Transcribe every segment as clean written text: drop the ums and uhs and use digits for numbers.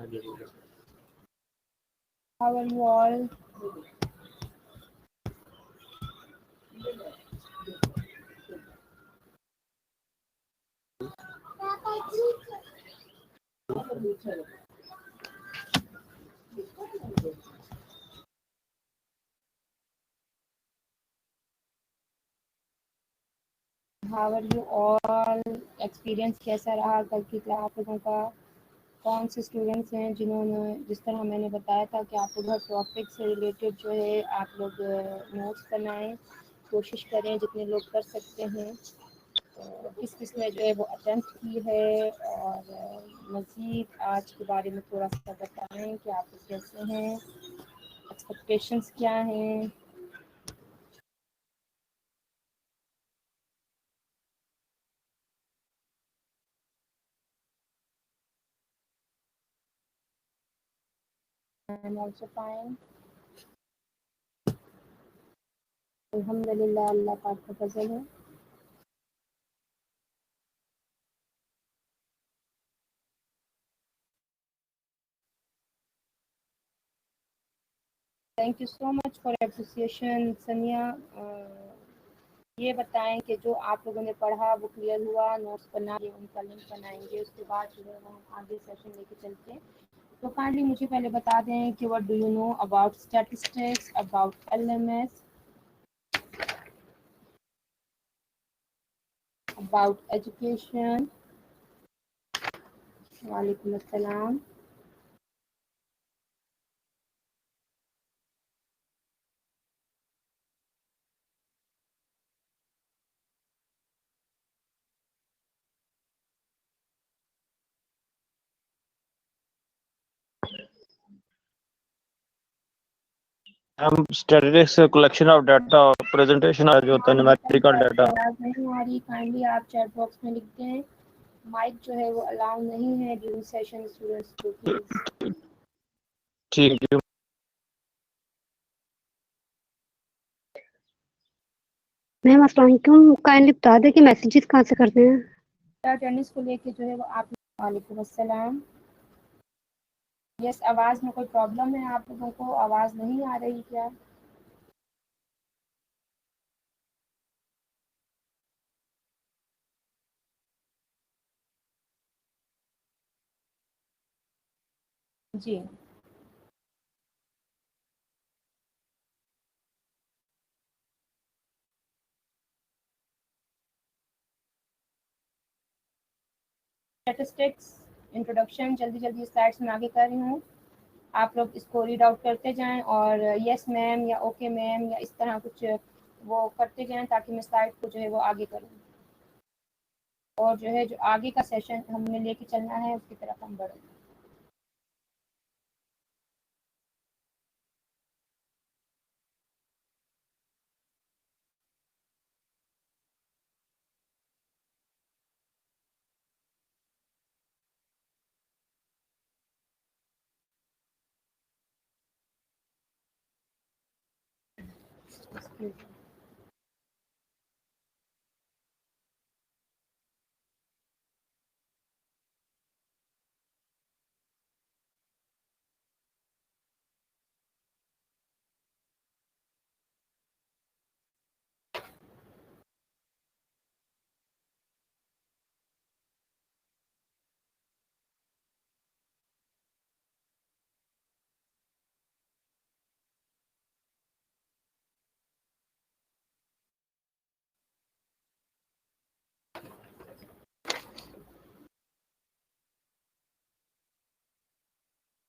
How are you all? How are you all? Experience कैसा रहा कल की क्लास आप लोगों का? कौन से स्टूडेंट्स हैं जिन्होंने, जिस तरह मैंने बताया था कि आप लोग टॉपिक से रिलेटेड जो है आप लोग नोट्स बनाएं, कोशिश करें जितने लोग कर सकते हैं। किस किस ने जो है वो अटेम्प्ट की है, और मज़ीद आज के बारे में थोड़ा सा बताएं कि आप लोग कैसे हैं, एक्सपेक्टेशंस क्या हैं। आई एम ऑल्सो फाइन, अल्हम्दुलिल्लाह, अल्लाह पाक का फजल है। Thank you so much for appreciation सनिया। ये बताएं कि जो आप लोगों ने पढ़ा वो क्लियर हुआ, नोट्स बनाए, उनका लिंक बनाएंगे, उसके बाद जो है वो हम आगे सेशन लेके चलते हैं। तो काइंडली मुझे पहले बता दें कि what do you know about statistics, about LMS, about education. वालेकुम अस्सलाम। हम स्टैटिस्टिक्स कलेक्शन ऑफ डाटा और प्रेजेंटेशन जो होता है न्यूमेरिकल डाटा। आवाज़ नहीं आ रही, काइंडली आप चैट बॉक्स में लिख दें। माइक जो है वो अलाउ नहीं है ड्यूरिंग सेशन स्टूडेंट्स को, प्लीज। ठीक है। मैम अस्सलाम वालेकुम, काइंडली बता दें कि मैसेजेस कहाँ से करते हैं? अटेंडेंस को लेके जो है वो आप। वालेकुम अस्सलाम। यस, आवाज़ में कोई प्रॉब्लम है आप लोगों को? आवाज़ नहीं आ रही क्या? जी, स्टैटिस्टिक्स इंट्रोडक्शन जल्दी जल्दी स्लाइड्स में आगे कर रही हूँ, आप लोग इसको रीड आउट करते जाएं और यस मैम या ओके मैम या इस तरह कुछ वो करते जाएं ताकि मैं स्लाइड को जो है वो आगे करूँ, और जो है जो आगे का सेशन हमने लेके चलना है उसकी तरफ हम बढ़ें।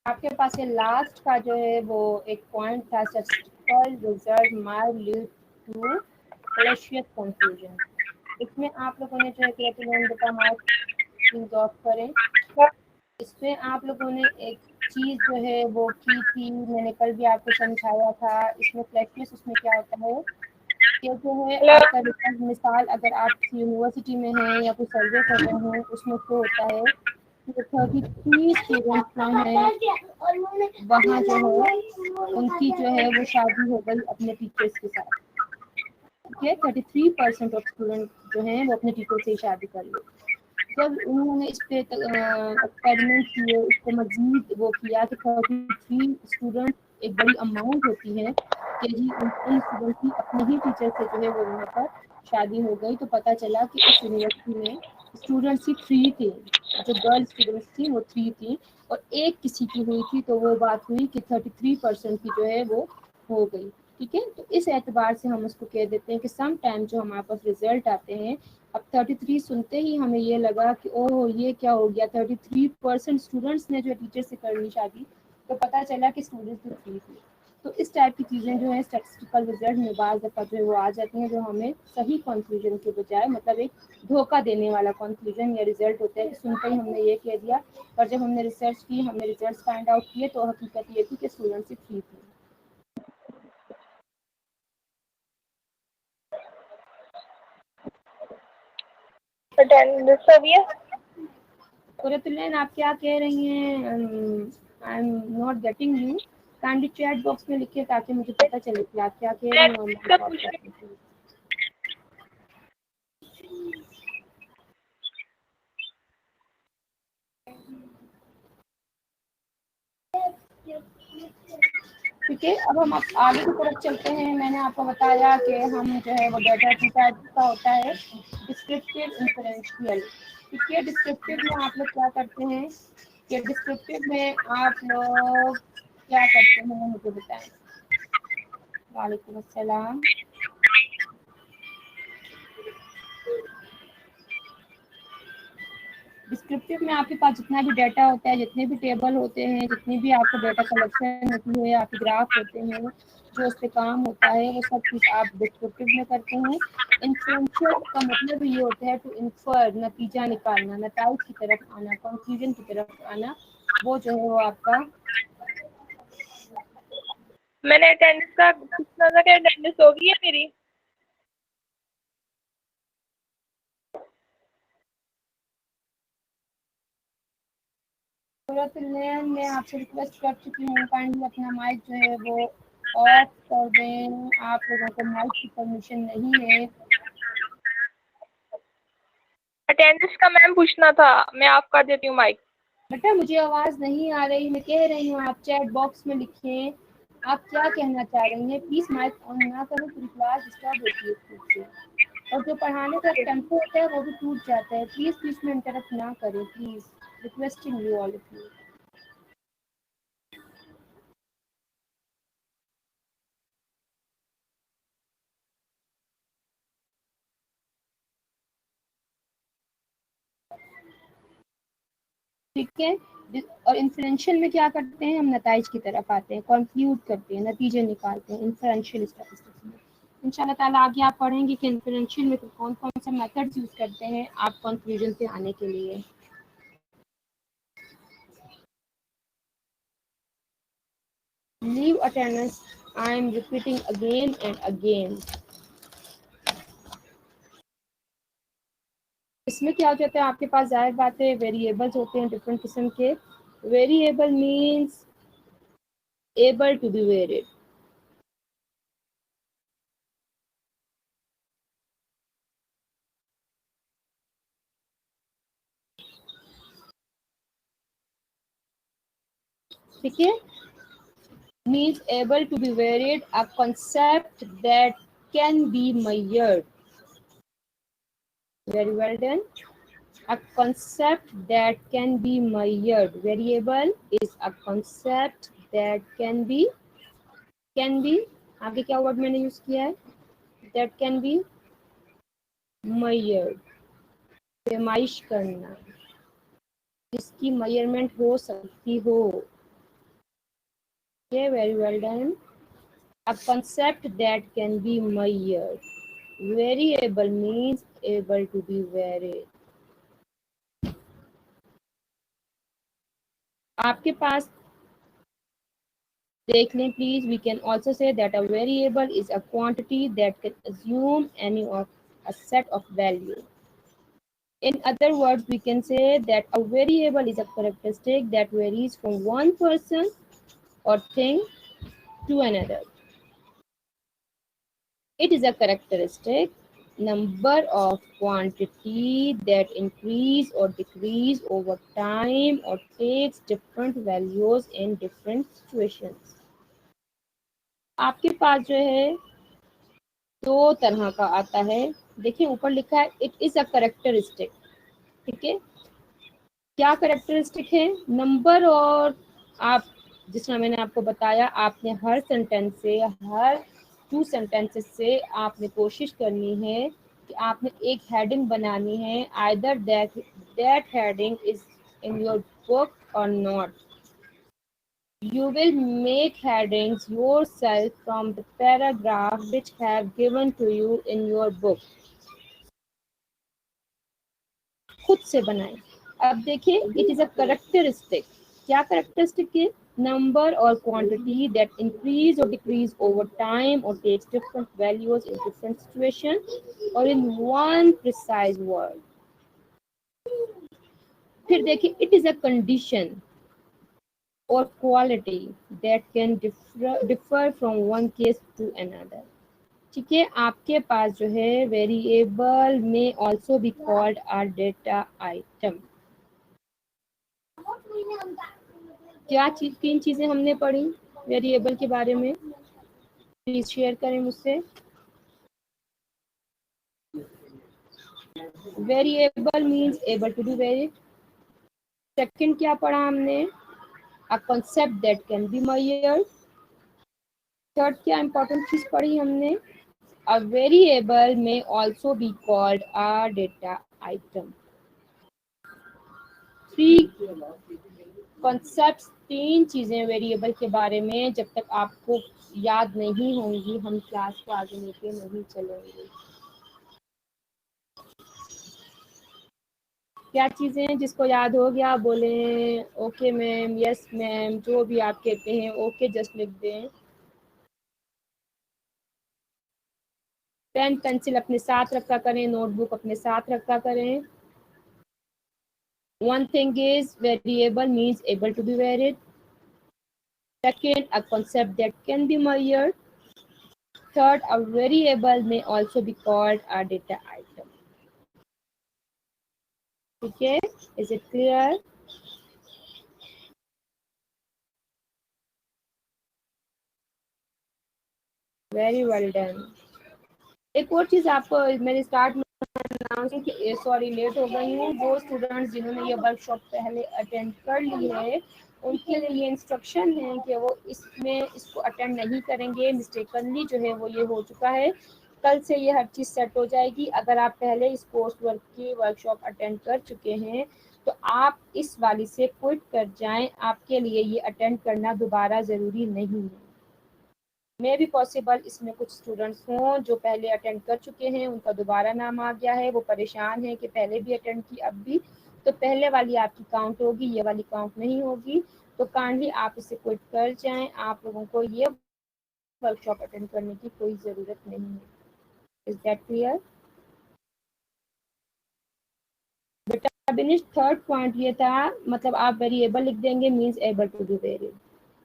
आपके पास ये लास्ट का जो है वो एक पॉइंट था, statistical result might lead to fallacious conclusion। इसमें आप लोगों ने जो है क्रिएटिव डेटा मार्क ऑफ करें। इसमें आप लोगों ने एक चीज़ जो है वो की थी, मैंने कल भी आपको समझाया था। इसमें फ्लैशनेस उसमें क्या होता है कि जो है आपका रिजल्ट, मिसाल अगर आप यूनिवर्सिटी में हैं या कोई सर्वे कर रहे हैं, उसमें क्या होता है कि 33 स्टूडेंट्स जो हैं वहाँ जो है उनकी जो है वो शादी हो गई अपने टीचर्स के साथ। ठीक है, 33% ऑफ स्टूडेंट जो हैं वो अपने टीचर से शादी कर ली। जब उन्होंने इस पे एक्सपेरिमेंट किए, इसको मजीद वो किया कि 33 स्टूडेंट एक बड़ी अमाउंट होती है कि जी उन स्टूडेंट की अपने ही टीचर से जो है वो वहाँ पर शादी हो गई, तो पता चला कि उस यूनिवर्सिटी में स्टूडेंट्स ही 3 थे, जो गर्ल स्टूडेंट्स थी वो 3 थी और एक किसी की हुई थी, तो वो बात हुई कि 33% की जो है वो हो गई। ठीक है, तो इस एतबार से हम उसको कह देते हैं कि सम टाइम जो हमारे पास रिजल्ट आते हैं, अब 33 सुनते ही हमें ये लगा कि ओह ये क्या हो गया, 33% स्टूडेंट्स ने जो टीचर से कर ली शादी, तो पता चला कि स्टूडेंट्स तो 3 थे। तो इस टाइप की चीज़ें जो है स्टैटिस्टिकल रिजल्ट में बाज़ दफ़ा जो है वो आ जाती हैं, जो हमें सही कंक्लूजन के बजाय मतलब एक धोखा देने वाला कंक्लूजन या रिजल्ट होता है कि सुनते ही हमने ये कह दिया, पर जब हमने रिसर्च की, हमने रिजल्ट फाइंड आउट किए, तो हकीकत ये थी कि स्टूडेंट्स ही 3 थे। अटेंडेंस अभी है। कुरतुलैन आप क्या कह रही हैं? I am not getting you. Kindly chat box में लिखिए ताकि मुझे पता चले कि आप क्या कह रही हैं और मैं इसका जवाब पूछ कर रही सकूं। ठीक है, अब हम आगे की तरफ चलते हैं। मैंने आपको बताया कि हम जो है वो डाटा टाइप का होता है डिस्क्रिप्टिव इंफरेंशियल। ठीक है, डिस्क्रिप्टिव में आप लोग क्या करते हैं कि डिस्क्रिप्टिव में आप लोग क्या करते हैं मुझे बताएं। वालेकुम अस्सलाम। डिस्क्रिप्टिव में आपके पास जितना भी डाटा होता है, जितने भी टेबल होते हैं, जितनी भी आपको डाटा कलेक्शन होती है, आपके ग्राफ होते हैं, जो उस पर काम होता है, वो सब चीज़ आप डिस्क्रिप्टिव में करते हैं। इन्फ्लुएंशियल का मतलब ये होता है टू इन्फर, नतीजा निकालना, नताइज की तरफ आना, कंक्लूजन की तरफ आना, वो जो है वो आपका। मैंने अटेंडेंस का पूछना था कि अटेंडेंस हो गई है मेरी। मैं आपसे रिक्वेस्ट कर चुकी हूँ, काइंडली अपना माइक जो है वो ऑफ कर दें। आप लोगों को माइक की परमिशन नहीं है। अटेंडेंस का मैम पूछना था, मैं ऑफ कर देती हूँ माइक। बेटा मुझे आवाज़ नहीं आ रही, मैं कह रही हूँ आप चैट बॉक्स में लिखें आप क्या कहना चाह रही हैं। प्लीज़ माइक ऑन ना करें, पूरी क्लास डिस्टर्ब होती है खुद से, और जो पढ़ाने का टेम्पो होता है वो भी टूट जाता है। प्लीज़ बीच में इंटरप्ट ना करें, please requesting you all of you. ठीक है, और इन्फ्लुएंशियल में क्या करते हैं, हम नताइज की तरफ आते हैं, कंक्लूड करते हैं, नतीजे निकालते हैं इन्फ्लुएंशियल स्टैटिस्टिक्स में। इंशाल्लाह ताला आगे आप पढ़ेंगे कि इन्फ्लुएंशियल में कौन कौन से मेथड्स यूज करते हैं आप कंक्लूजन पे आने के लिए। Leave attendance, I am repeating again and again. इसमें क्या हो जाता है, आपके पास जाहिर बात है वेरिएबल्स होते हैं डिफरेंट किस्म के। Variable means able to be varied. ठीक है, means able to be varied, a concept that can be measured. Very well done. A concept that can be measured. Variable is a concept that can be आगे क्या word मैंने use किया है, that can be measured, पैमाइश करना, जिसकी measurement हो सकती हो। Okay, very well done. A concept that can be measured. Variable means able to be varied. आपके पास देख लें please. We can also say that a variable is a quantity that can assume any of a set of value. In other words, we can say that a variable is a characteristic that varies from one person or thing to another. It is a characteristic number of quantity that increase or decrease over time or takes different values in different situations. आपके पास जो है दो तरह का आता है। देखिए ऊपर लिखा है इट इज अ करेक्टरिस्टिक। ठीक है, क्या करेक्टरिस्टिक है? नंबर। और आप जिस तरह मैंने आपको बताया, आपने हर सेंटेंस से, हर 2 सेंटेंसेस से आपने कोशिश करनी है कि आपने एक हेडिंग बनानी है, either that heading is in your book और not. You will make headings yourself from the paragraph which have given to you in your book. खुद से बनाएं। अब देखिए इट इज अ करेक्टरिस्टिक। क्या करेक्टरिस्टिक है? नंबर और क्वांटिटी दैट इंक्रीज और डिक्रीज ओवर टाइम और takes different values in different situation और इन वन प्रिसाइज वर्ड। फिर देखिए it is a condition or quality that can differ from one case to another. ठीक है, आपके पास जो है variable may also be called are data item. क्या चीज, 3 चीजें हमने पढ़ी वेरिएबल के बारे में, प्लीज शेयर करें मुझसे। Variable means able to be varied. Second क्या पढ़ा हमने? A concept that can be measured. Third क्या इंपॉर्टेंट चीज पढ़ी हमने? A variable may also be called a data item. 3 concepts, 3 चीजें वेरिएबल के बारे में जब तक आपको याद नहीं होंगी हम क्लास को आगे लेके नहीं चलेंगे। क्या चीजें जिसको याद हो गया बोले ओके मैम, यस मैम, जो भी आप कहते हैं ओके जस्ट लिख दें। पेन पेंसिल अपने साथ रखा करें, नोटबुक अपने साथ रखा करें। One thing is variable means able to be varied. Second, a concept that can be measured. Third, a variable may also be called a data item. Okay, is it clear? Very well done. एक और चीज आपको मेरे start में announce कि sorry late हो गई हूँ। वो स्टूडेंट्स जिन्होंने ये वर्कशॉप पहले अटेंड कर ली है उनके लिए ये इंस्ट्रक्शन है कि वो इसको अटेंड नहीं करेंगे। मिस्टेकनली जो है वो ये हो चुका है। कल से ये हर चीज़ सेट हो जाएगी। अगर आप पहले इस कोर्स वर्क की वर्कशॉप अटेंड कर चुके हैं तो आप इस वाली से क्विट कर जाएं। आपके लिए ये अटेंड करना दोबारा ज़रूरी नहीं है। मे भी पॉसिबल इसमें कुछ स्टूडेंट्स हों जो पहले अटेंड कर चुके हैं, उनका दोबारा नाम आ गया है, वो परेशान है कि पहले भी अटेंड की अब भी, तो पहले वाली आपकी काउंट होगी, ये वाली काउंट नहीं होगी। तो काइंडली आप इसे क्विट कर जाएं। आप लोगों को ये वर्कशॉप अटेंड करने की कोई ज़रूरत नहीं है। Is that clear? बेटा बिनिश, थर्ड पॉइंट ये था, मतलब आप वेरिएबल लिख देंगे means able to be varied.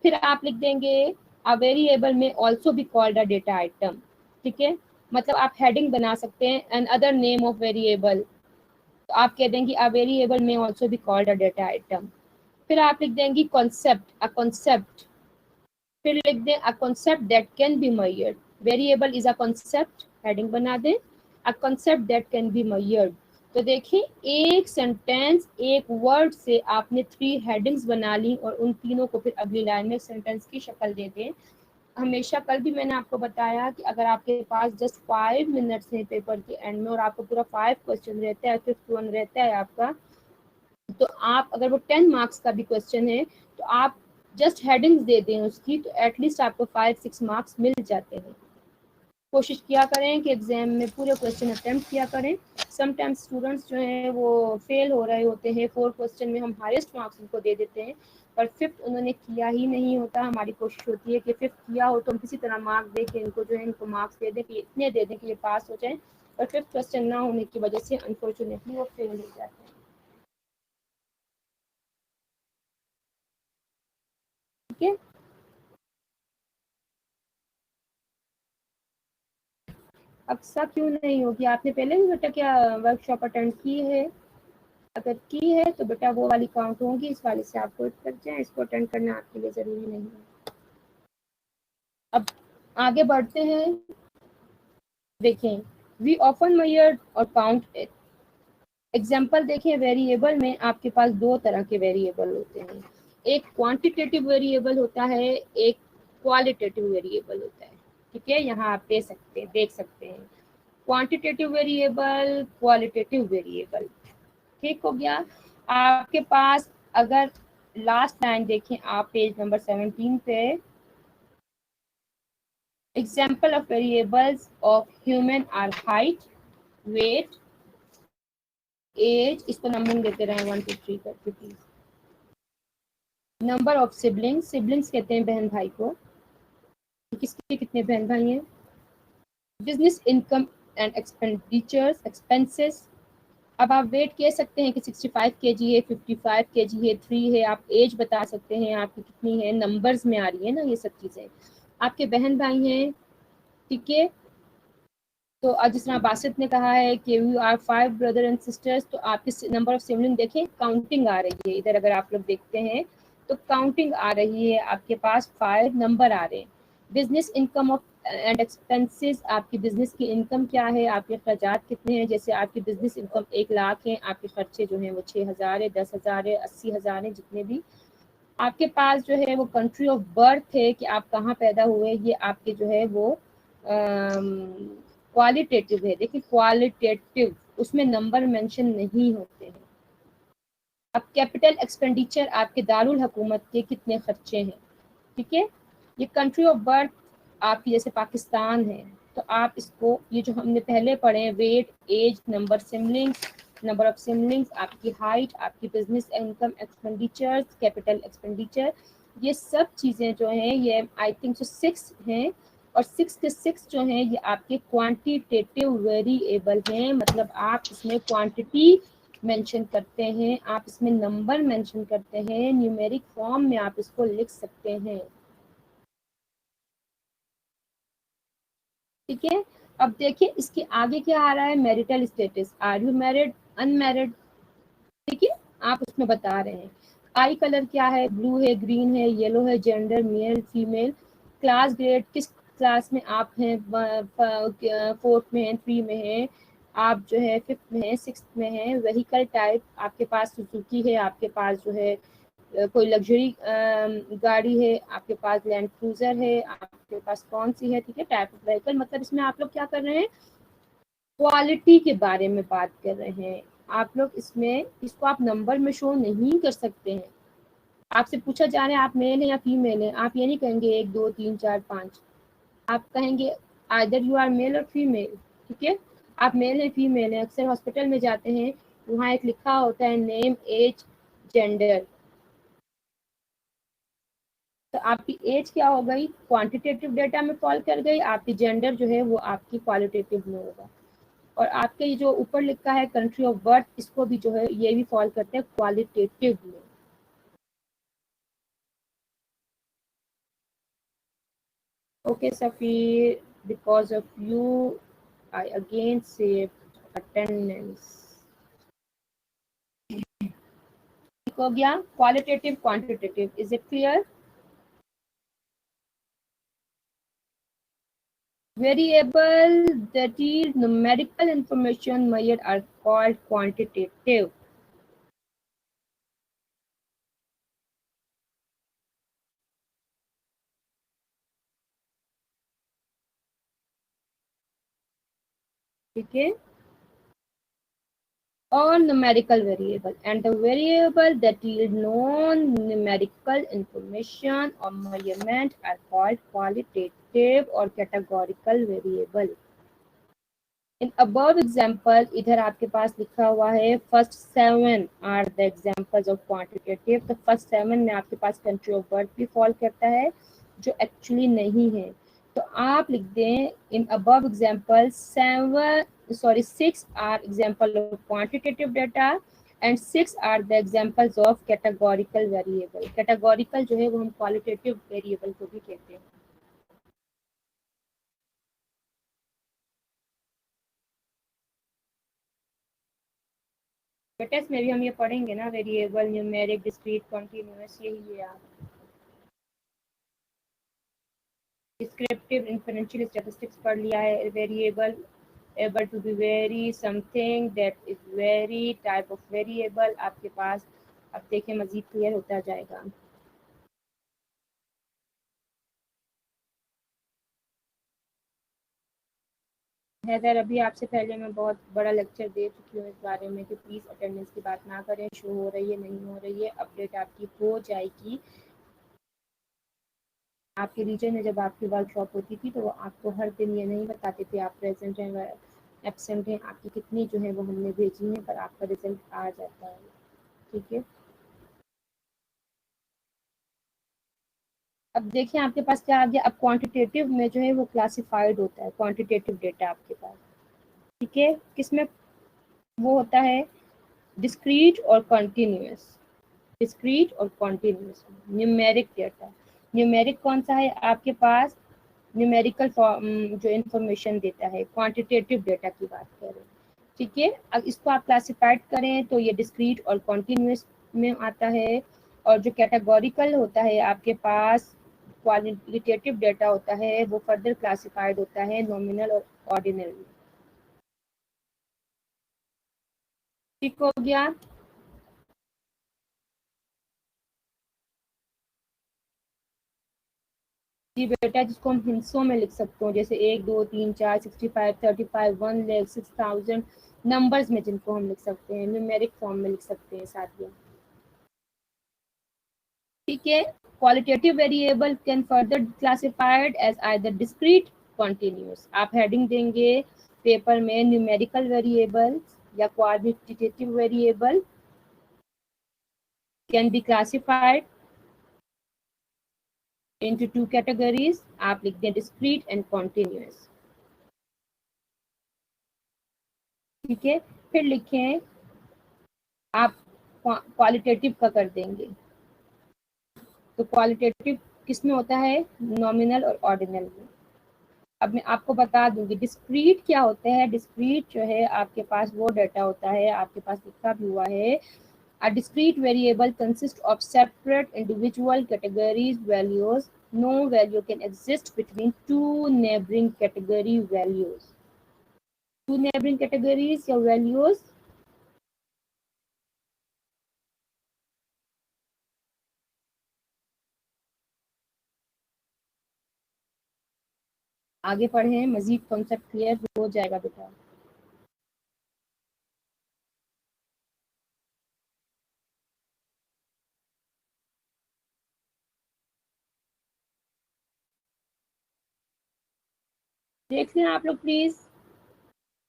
फिर आप लिख देंगे a variable may also be called a data item. ठीक है, मतलब आप हेडिंग बना सकते हैं another name of variable. तो आप कह देंगे a variable may also be called a data item. फिर आप लिख देंगे कॉन्सेप्ट, अ कॉन्सेप्ट। फिर लिख दें अ concept that can be measured. Variable is a concept, heading बना दें अ concept that can be measured. तो देखिए एक सेंटेंस, एक वर्ड से आपने 3 हेडिंग्स बना ली और उन तीनों को फिर अगली लाइन में सेंटेंस की शक्ल दे दें। हमेशा कल भी मैंने आपको बताया कि अगर आपके पास जस्ट 5 मिनट्स हैं पेपर के एंड में और आपको पूरा 5 क्वेश्चन रहता है, 5th वन रहता है आपका, तो आप अगर वो 10 मार्क्स का भी क्वेश्चन है तो आप जस्ट हेडिंग्स दे दें उसकी, तो एटलीस्ट आपको 5-6 मार्क्स मिल जाते हैं। कोशिश किया करें कि एग्जाम में पूरे क्वेश्चन अटेम्प्ट किया करें। समटाइम्स स्टूडेंट्स जो हैं वो फेल हो रहे होते हैं, 4 क्वेश्चन में हम हाईएस्ट मार्क्स उनको दे देते हैं, पर 5th उन्होंने किया ही नहीं होता। हमारी कोशिश होती है कि 5th किया हो तो हम किसी तरह मार्क्स दे के इनको जो है इनको मार्क्स दे दें कि इतने दे दें कि ये पास हो जाए, पर 5th क्वेश्चन ना होने की वजह से अनफॉर्चुनेटली वो फेल हो जाते हैं। ठीक है, अक्सा क्यों नहीं होगी? आपने पहले भी बेटा क्या वर्कशॉप अटेंड की है? अगर की है तो बेटा वो वाली काउंट होगी, इस वाले से आप कोट कर जाए, इसको अटेंड करना आपके लिए ज़रूरी नहीं है। अब आगे बढ़ते हैं। देखें, वी ऑफन मेजर और काउंट इट। एग्जाम्पल देखें, वेरिएबल में आपके पास दो तरह के वेरिएबल होते हैं, एक क्वांटिटेटिव वेरिएबल होता है, एक क्वालिटेटिव वेरिएबल होता है। ठीक है, यहाँ आप देख सकते हैं क्वांटिटेटिव वेरिएबल, क्वालिटेटिव वेरिएबल। ठीक हो गया। आपके पास अगर लास्ट लाइन देखें आप पेज नंबर 17 पे, example of variables of human are height, weight, age, इसको नंबरिंग देते रहे 1 2 3 करके please. Number of siblings, siblings कहते हैं बहन भाई को, किसके कितने बहन भाई हैं। Business income and expenditures, expenses. अब आप वेट कह सकते हैं कि 65 kg है, 55 kg है, 3 है, आप एज बता सकते हैं आपकी कितनी है, नंबर्स में आ रही है ना ये सब चीज़ें। आपके बहन भाई हैं, ठीक है, तो आज जिस तरह बासित ने कहा है कि you are 5 brother and sisters, तो आपकी नंबर ऑफ सिबलिंग देखें, काउंटिंग आ रही है इधर। अगर आप लोग देखते हैं तो काउंटिंग आ रही है, आपके पास 5 नंबर आ रहे हैं। Business income of and expenses, आपकी बिजनेस की इनकम क्या है, आपके खर्चात कितने हैं। जैसे आपकी बिजनेस इनकम 1 लाख है, आपके खर्चे जो हैं वो 6,000 है, 10,000 है, 80,000 है, जितने भी। आपके पास जो है वो कंट्री ऑफ बर्थ है कि आप कहाँ पैदा हुए, ये आपके जो है वो क्वालिटेटिव है। देखिए क्वालिटेटिव, उसमें नंबर मेंशन नहीं होते हैं। अब कैपिटल एक्सपेंडिचर, आपके दारुल हुकूमत के कितने खर्चे हैं, ठीक है। ये कंट्री ऑफ बर्थ आपकी जैसे पाकिस्तान है, तो आप इसको, ये जो हमने पहले पढ़े हैं, weight, age, number of siblings, आपकी हाइट, आपकी business income, expenditures, capital expenditure, ये सब चीज़ें जो हैं ये आई थिंक जो 6 हैं, और 6 के 6 जो हैं ये आपके क्वांटिटेटिव वेरिएबल हैं। मतलब आप इसमें क्वांटिटी मेंशन करते हैं, आप इसमें नंबर मेंशन करते हैं, न्यूमेरिक फॉर्म में आप इसको लिख सकते हैं। ठीक है, अब देखिए इसके आगे क्या आ रहा है, marital status, are you married, unmarried. ठीक है, आप उसमें बता रहे हैं। आई कलर क्या है, ब्लू है, ग्रीन है, येलो है, gender male female, class grade, किस क्लास में आप हैं, 4th में हैं, 3 में हैं, आप जो है 5th में हैं, 6th में हैं। व्हीकल टाइप, आपके पास सुजुकी है, आपके पास जो है कोई लग्जरी गाड़ी है, आपके पास लैंड क्रूजर है, आपके पास कौन सी है। ठीक है, टाइप ऑफ व्हीकल, मतलब इसमें आप लोग क्या कर रहे हैं, क्वालिटी के बारे में बात कर रहे हैं। आप लोग इसमें, इसको आप नंबर में शो नहीं कर सकते हैं। आपसे पूछा जा रहा है आप मेल हैं या फीमेल हैं, आप ये नहीं कहेंगे 1 2 3 4 5, आप कहेंगे आइदर यू आर मेल और फीमेल। ठीक है, आप मेल हैं फीमेल हैं। अक्सर हॉस्पिटल में जाते हैं, वहाँ एक लिखा होता है नेम, एज, जेंडर, तो आपकी एज क्या हो गई, क्वांटिटेटिव डेटा में फॉल कर गई, आपकी जेंडर जो है वो आपकी क्वालिटेटिव में होगा। और आपके ये जो ऊपर लिखा है कंट्री ऑफ बर्थ, इसको भी जो है ये भी फॉल करते हैं क्वालिटेटिव में। Okay Safeer, because of you I again save attendance. ठीक हो गया, qualitative quantitative, is it clear. Variable that is numerical information measured are called quantitative. ठीक है, or numerical variable, and the variable that yield non-numerical information or measurement are called qualitative or categorical variable. In above example, इधर आपके पास लिखा हुआ है first 7 are the examples of quantitative, तो first 7 में आपके पास country of birth भी fall करता है जो एक्चुअली नहीं है। तो आप लिख दें in above example 6 are example of quantitative data and 6 are the examples of categorical variable. categorical जो है वो हम qualitative variable को भी कहते हैं। बेटा इसमें भी हम ये पढ़ेंगे ना, वेरिएबल, न्यूमेरिक, डिस्क्रीट, कॉन्टिन्यूअस, यही है। आप डिस्क्रिप्टिव इंफरेंशियल स्टैटिस्टिक्स पढ़ लिया है। Variable, able to be vary something that is very type of variable आपके पास। अब देखें मजीद क्लियर होता जाएगा। हैदर, अभी आपसे पहले मैं बहुत बड़ा लेक्चर दे चुकी हूँ इस बारे में कि प्लीज़ अटेंडेंस की बात ना करें, शो हो रही है नहीं हो रही है, अपडेट आपकी हो जाएगी। आपके रीजन में जब आपकी वर्कशॉप होती थी तो वो आपको हर दिन ये नहीं बताते थे आप प्रेजेंट हैं एब्सेंट हैं, आपकी कितनी जो है वो हमने भेजी है, पर आपका रिजल्ट आ जाता है। ठीक है, अब देखिए आपके पास क्या आ गया। अब क्वांटिटेटिव में जो है वो क्लासिफाइड होता है, क्वांटिटेटिव डेटा आपके पास। ठीक है, किसमें वो होता है, डिस्क्रीट और कॉन्टिन्यूस। डिस्क्रीट और कॉन्टिन्यूस न्यूमेरिक डेटा। न्यूमेरिक कौन सा है आपके पास, न्यूमेरिकल जो इंफॉर्मेशन देता है, क्वांटिटेटिव डेटा की बात करें। ठीक है, अब इसको आप क्लासिफाइड करें तो ये डिस्क्रीट और कॉन्टिन्यूस में आता है। और जो कैटेगोरिकल होता है आपके पास, क्वालिटेटिव डेटा होता है, वो फर्दर क्लासिफाइड होता है नॉमिनल और ऑर्डिनल। ठीक हो गया। जी बेटा, जिसको हम हिंसों में लिख सकते हो, जैसे 1 2 3 4 65 35 1 लाख 6000 नंबर्स में जिनको हम लिख सकते हैं, न्यूमेरिक फॉर्म में लिख सकते हैं साथ में। ठीक है, qualitative variable can further classified as either discrete, continuous. आप हेडिंग देंगे पेपर में न्यूमेरिकल वेरिएबल या qualitative variable can be classified into two categories। आप लिख दें डिस्क्रीट एंड कॉन्टिन्यूस। ठीक है, फिर लिखें आप क्वालिटेटिव का कर देंगे। तो क्वालिटेटिव किस में होता है, नॉमिनल और ऑर्डिनल में। अब मैं आपको बता दूंगी डिस्क्रीट क्या होता है। डिस्क्रीट जो है आपके पास वो डाटा होता है, आपके पास लिखा भी हुआ है, a discrete variable consists of separate individual categories values. No value can exist between two neighboring category values. Two neighboring categories या values आगे पढ़ें, मजीद कॉन्सेप्ट क्लियर हो जाएगा बेटा। देख लें आप लोग प्लीज,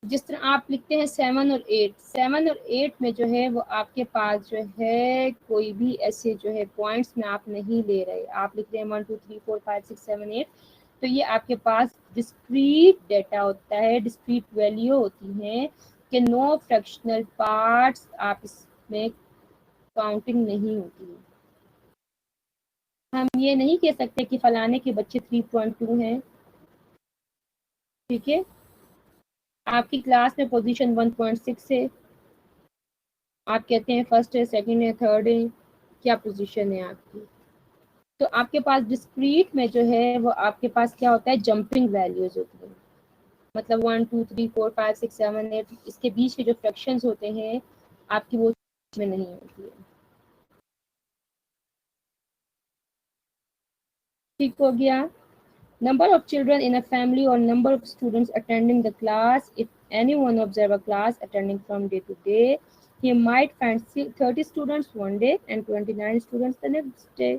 जिस तरह आप लिखते हैं 7 और 8, 7 और 8 में जो है वो आपके पास जो है कोई भी ऐसे जो है पॉइंट्स में आप नहीं ले रहे, आप लिख रहे हैं 1 2 3 4 5 6 7 8। तो ये आपके पास डिस्क्रीट डेटा होता है, डिस्क्रीट वैल्यू होती हैं कि नो फ्रैक्शनल पार्ट्स आप इसमें काउंटिंग नहीं होती है। हम ये नहीं कह सकते कि फलाने के बच्चे 3.2 हैं। ठीक है, आपकी क्लास में पोजीशन 1.6 है, आप कहते हैं फर्स्ट है, सेकंड है, थर्ड है, क्या पोजीशन है आपकी। तो आपके पास डिस्क्रीट में जो है वो आपके पास क्या होता है, जंपिंग वैल्यूज होती है। मतलब 1 2 3 4 5 6 7 8 इसके बीच के जो फ्रैक्शंस होते हैं आपकी वो में नहीं होती है। ठीक हो गया। Number of children in a family or number of students attending the class. If anyone observe a class attending from day to day, he might find 30 students one day and 29 students the next day.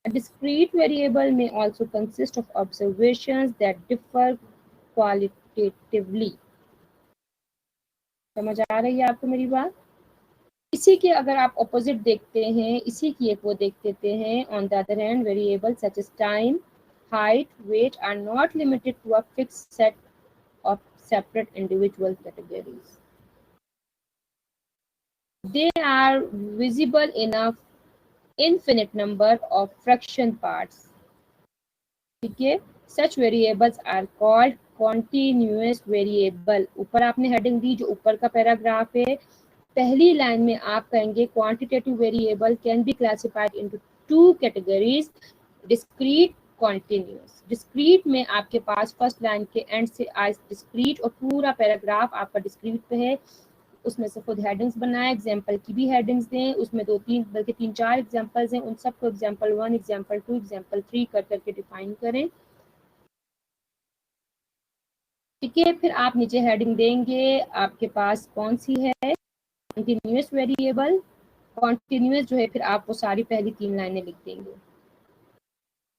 A discrete variable may also consist of observations that differ qualitatively. समझ आ रही है आपको मेरी बात? इसी के अगर आप ऑपोजिट देखते हैं, इसी की एक वो देख लेते हैं, on the other hand variable such as time, height, weight are not limited to a fixed set of separate individual categories. They are visible in a infinite number of fraction parts. ठीक है, such variables are called continuous variable. ऊपर आपने heading दी, जो ऊपर का paragraph है, पहली line में आप कहेंगे quantitative variable can be classified into two categories, discrete, continuous. Discrete में आपके पास फर्स्ट लाइन के एंड से आज डिस्क्रीट और पूरा पैराग्राफ आपका डिस्क्रीट पे है, उसमें से खुद हेडिंग्स बनाए, एग्जाम्पल की भी हेडिंग्स दें, उसमें 2-3 बल्कि 3-4 एग्जाम्पल्स हैं, उन सबको एग्जाम्पल 1, एग्जाम्पल 2, एग्जाम्पल 3 कर करके डिफाइन करें। ठीक है, फिर आप नीचे हेडिंग देंगे, आपके पास कौन सी है, कंटिन्यूअस वेरिएबल। कॉन्टिन्यूअस जो है फिर आप वो सारी पहली 3 लाइनें लिख देंगे।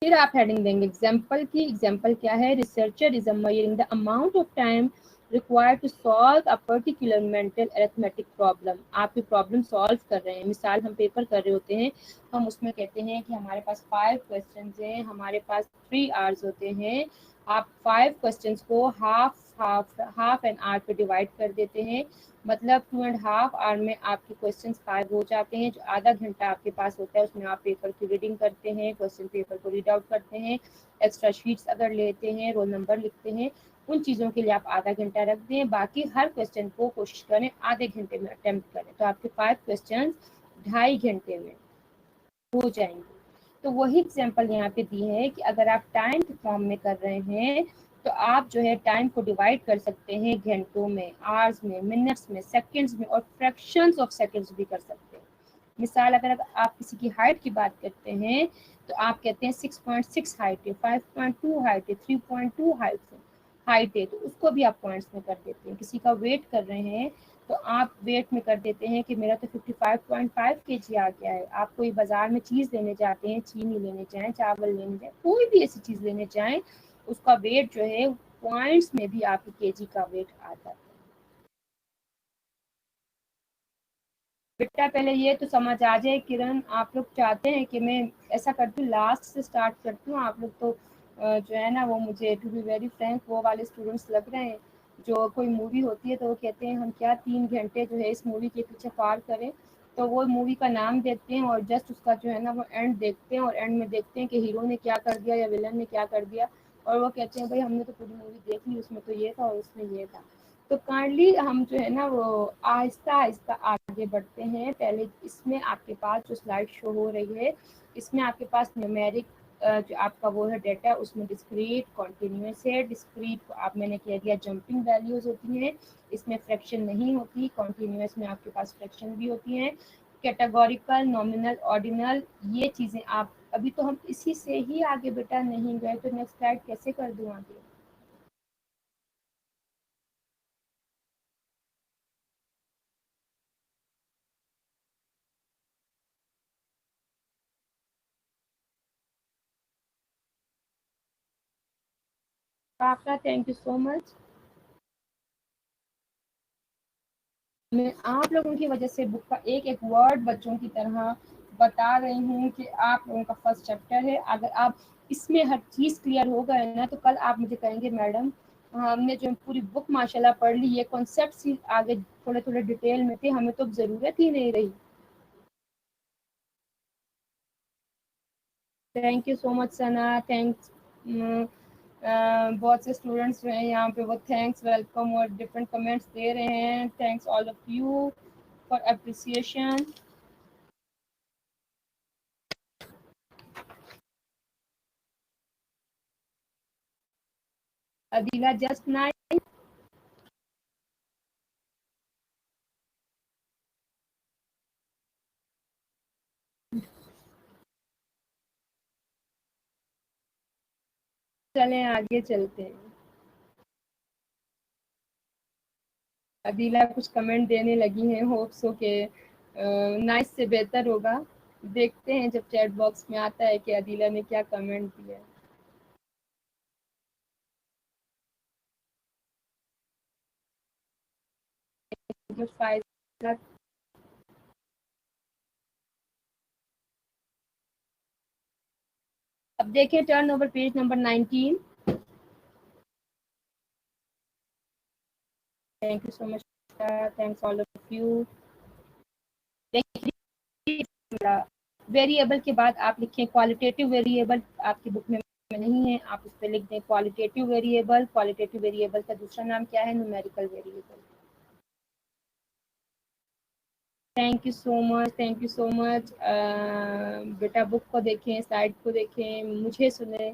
फिर आप हेडिंग देंगे एग्जाम्पल की। एग्जाम्पल क्या है, researcher is measuring the amount of time required to solve a particular mental arithmetic problem. आप ये प्रॉब्लम सॉल्व कर रहे हैं, मिसाल हम पेपर कर रहे होते हैं, हम उसमें कहते हैं कि हमारे पास 5 क्वेश्चंस हैं, हमारे पास 3 आवर्स होते हैं, आप 5 क्वेश्चंस को हाफ एन आवर पे डिवाइड कर देते हैं, मतलब 2.5 आवर में आपके क्वेश्चंस 5 हो जाते हैं। जो आधा घंटा आपके पास होता है उसमें आप पेपर की रीडिंग करते हैं, क्वेश्चन पेपर को रीड आउट करते हैं, एक्स्ट्रा शीट्स अगर लेते हैं, रोल नंबर लिखते हैं, उन चीज़ों के लिए आप आधा घंटा रख दें। बाकी हर क्वेश्चन को कोशिश करें आधे घंटे में अटेम्प्ट करें, तो आपके 5 क्वेश्चन 2.5 घंटे में हो जाएंगे। तो वही एग्जाम्पल यहाँ पे दी है कि अगर आप टाइम के फॉर्म में कर रहे हैं तो आप जो है टाइम को डिवाइड कर सकते हैं घंटों में, आवर्स में, मिनट्स में, सेकंड्स में और फ्रैक्शंस ऑफ सेकंड्स भी कर सकते हैं। मिसाल अगर आप किसी की हाइट की बात करते हैं तो आप कहते हैं 6.6 हाइट है, 5.2 हाइट है, 3.2 हाइट है, तो उसको भी आप पॉइंट्स में कर देते हैं। किसी का वेट कर रहे हैं तो आप वेट में कर देते हैं कि मेरा तो 55.5 kg आ गया है। आप कोई बाजार में चीज़ लेने जाते हैं, चीनी लेने जाएं, चावल लेने जाएं, कोई भी ऐसी चीज़ लेने जाएं, उसका वेट जो है पॉइंट्स में भी आपके केजी का वेट आ जाता है। बेटा पहले ये तो समझ आ जाए किरण, आप लोग चाहते हैं कि मैं ऐसा करती हूँ लास्ट से स्टार्ट करती हूँ, आप लोग तो जो है ना वो मुझे टू बी वेरी फ्रैंक वो वाले स्टूडेंट्स लग रहे हैं जो कोई मूवी होती है तो वो कहते हैं हम क्या 3 घंटे जो है इस मूवी के पीछे पार करें, तो वो मूवी का नाम देखते हैं और जस्ट उसका जो है ना वो एंड देखते हैं और एंड में देखते हैं कि हीरो ने क्या कर दिया या विलन ने क्या कर दिया, और वो कहते हैं भाई हमने तो पूरी मूवी देख ली, उसमें तो ये था और उसमें ये था। तो काइंडली हम जो है ना वो आहिस्ता आहिस्ता आगे बढ़ते हैं। पहले इसमें आपके पास जो स्लाइड शो हो रही है इसमें आपके पास न्यूमेरिक जो आपका वो है डाटा, उसमें डिस्क्रीट, कॉन्टिन्यूअस है। डिस्क्रीट को आप मैंने कह दिया जंपिंग वैल्यूज होती हैं, इसमें फ्रैक्शन नहीं होती। कॉन्टिन्यूअस में आपके पास फ्रैक्शन भी होती हैं। कैटेगोरिकल, नॉमिनल, ऑर्डिनल, ये चीज़ें आप अभी तो हम इसी से ही आगे बेटा नहीं गए, तो नेक्स्ट स्लाइड कैसे कर दूँ आगे। काफरा, थैंक यू सो मच। मैं आप लोगों की वजह से बुक का एक एक वर्ड बच्चों की तरह बता रही हूँ कि आप लोगों का फर्स्ट चैप्टर है। अगर आप इसमें हर चीज़ क्लियर हो गए ना तो कल आप मुझे कहेंगे मैडम हमने जो पूरी बुक माशाल्लाह पढ़ ली, ये कॉन्सेप्ट ही आगे थोड़े थोड़े डिटेल में थे, हमें तो ज़रूरत ही नहीं रही। Thank you so much Sana, thanks. बहुत से स्टूडेंट्स जो हैं यहाँ पे वो थैंक्स, वेलकम और डिफरेंट कमेंट्स दे रहे हैं। Thanks all of you for appreciation. Adeela just nice. चलें आगे चलते हैं। अदीला कुछ कमेंट देने लगी हैं, होप्स हो के नाइस से बेहतर होगा। देखते हैं जब चैट बॉक्स में आता है कि अदीला ने क्या कमेंट दिया। अब देखें turn over page number 19। Thank you so much, thanks all of you. Variable के बाद आप लिखें क्वालिटेटिव वेरिएबल, आपकी बुक में में नहीं है आप उस पर लिख दें क्वालिटेटिव वेरिएबल। क्वालिटेटिव वेरिएबल का दूसरा नाम क्या है? Numerical variable. Thank you so much, thank you so much. बेटा बुक को देखें, स्लाइड को देखें, मुझे सुने।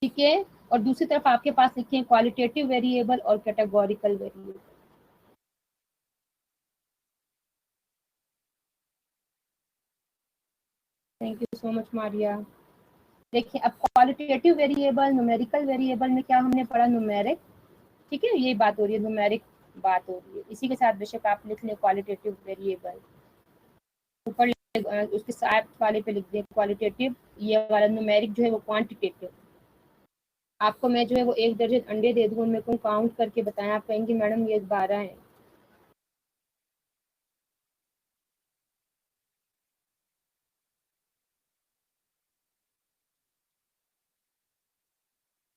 ठीक है, और दूसरी तरफ आपके पास लिखें क्वालिटेटिव वेरिएबल और categorical variable. Thank you so much Maria. देखिए अब क्वालिटेटिव वेरिएबल, न्यूमेरिकल वेरिएबल में क्या हमने पढ़ा? न्यूमेरिक। ठीक है, ये बात हो रही है, न्यूमेरिक बात हो रही है। इसी के साथ बेशक आप लिख लें क्वालिटेटिव वेरिएबल, ऊपर उसके साथ वाले पे लिख दें क्वालिटेटिव। ये वाला न्यूमेरिक जो है वो क्वांटिटेटिव। आपको मैं जो है वो 1 दर्जन अंडे दे दूँ, मेरे को काउंट करके बताएं, आप कहेंगे मैडम ये 12 है।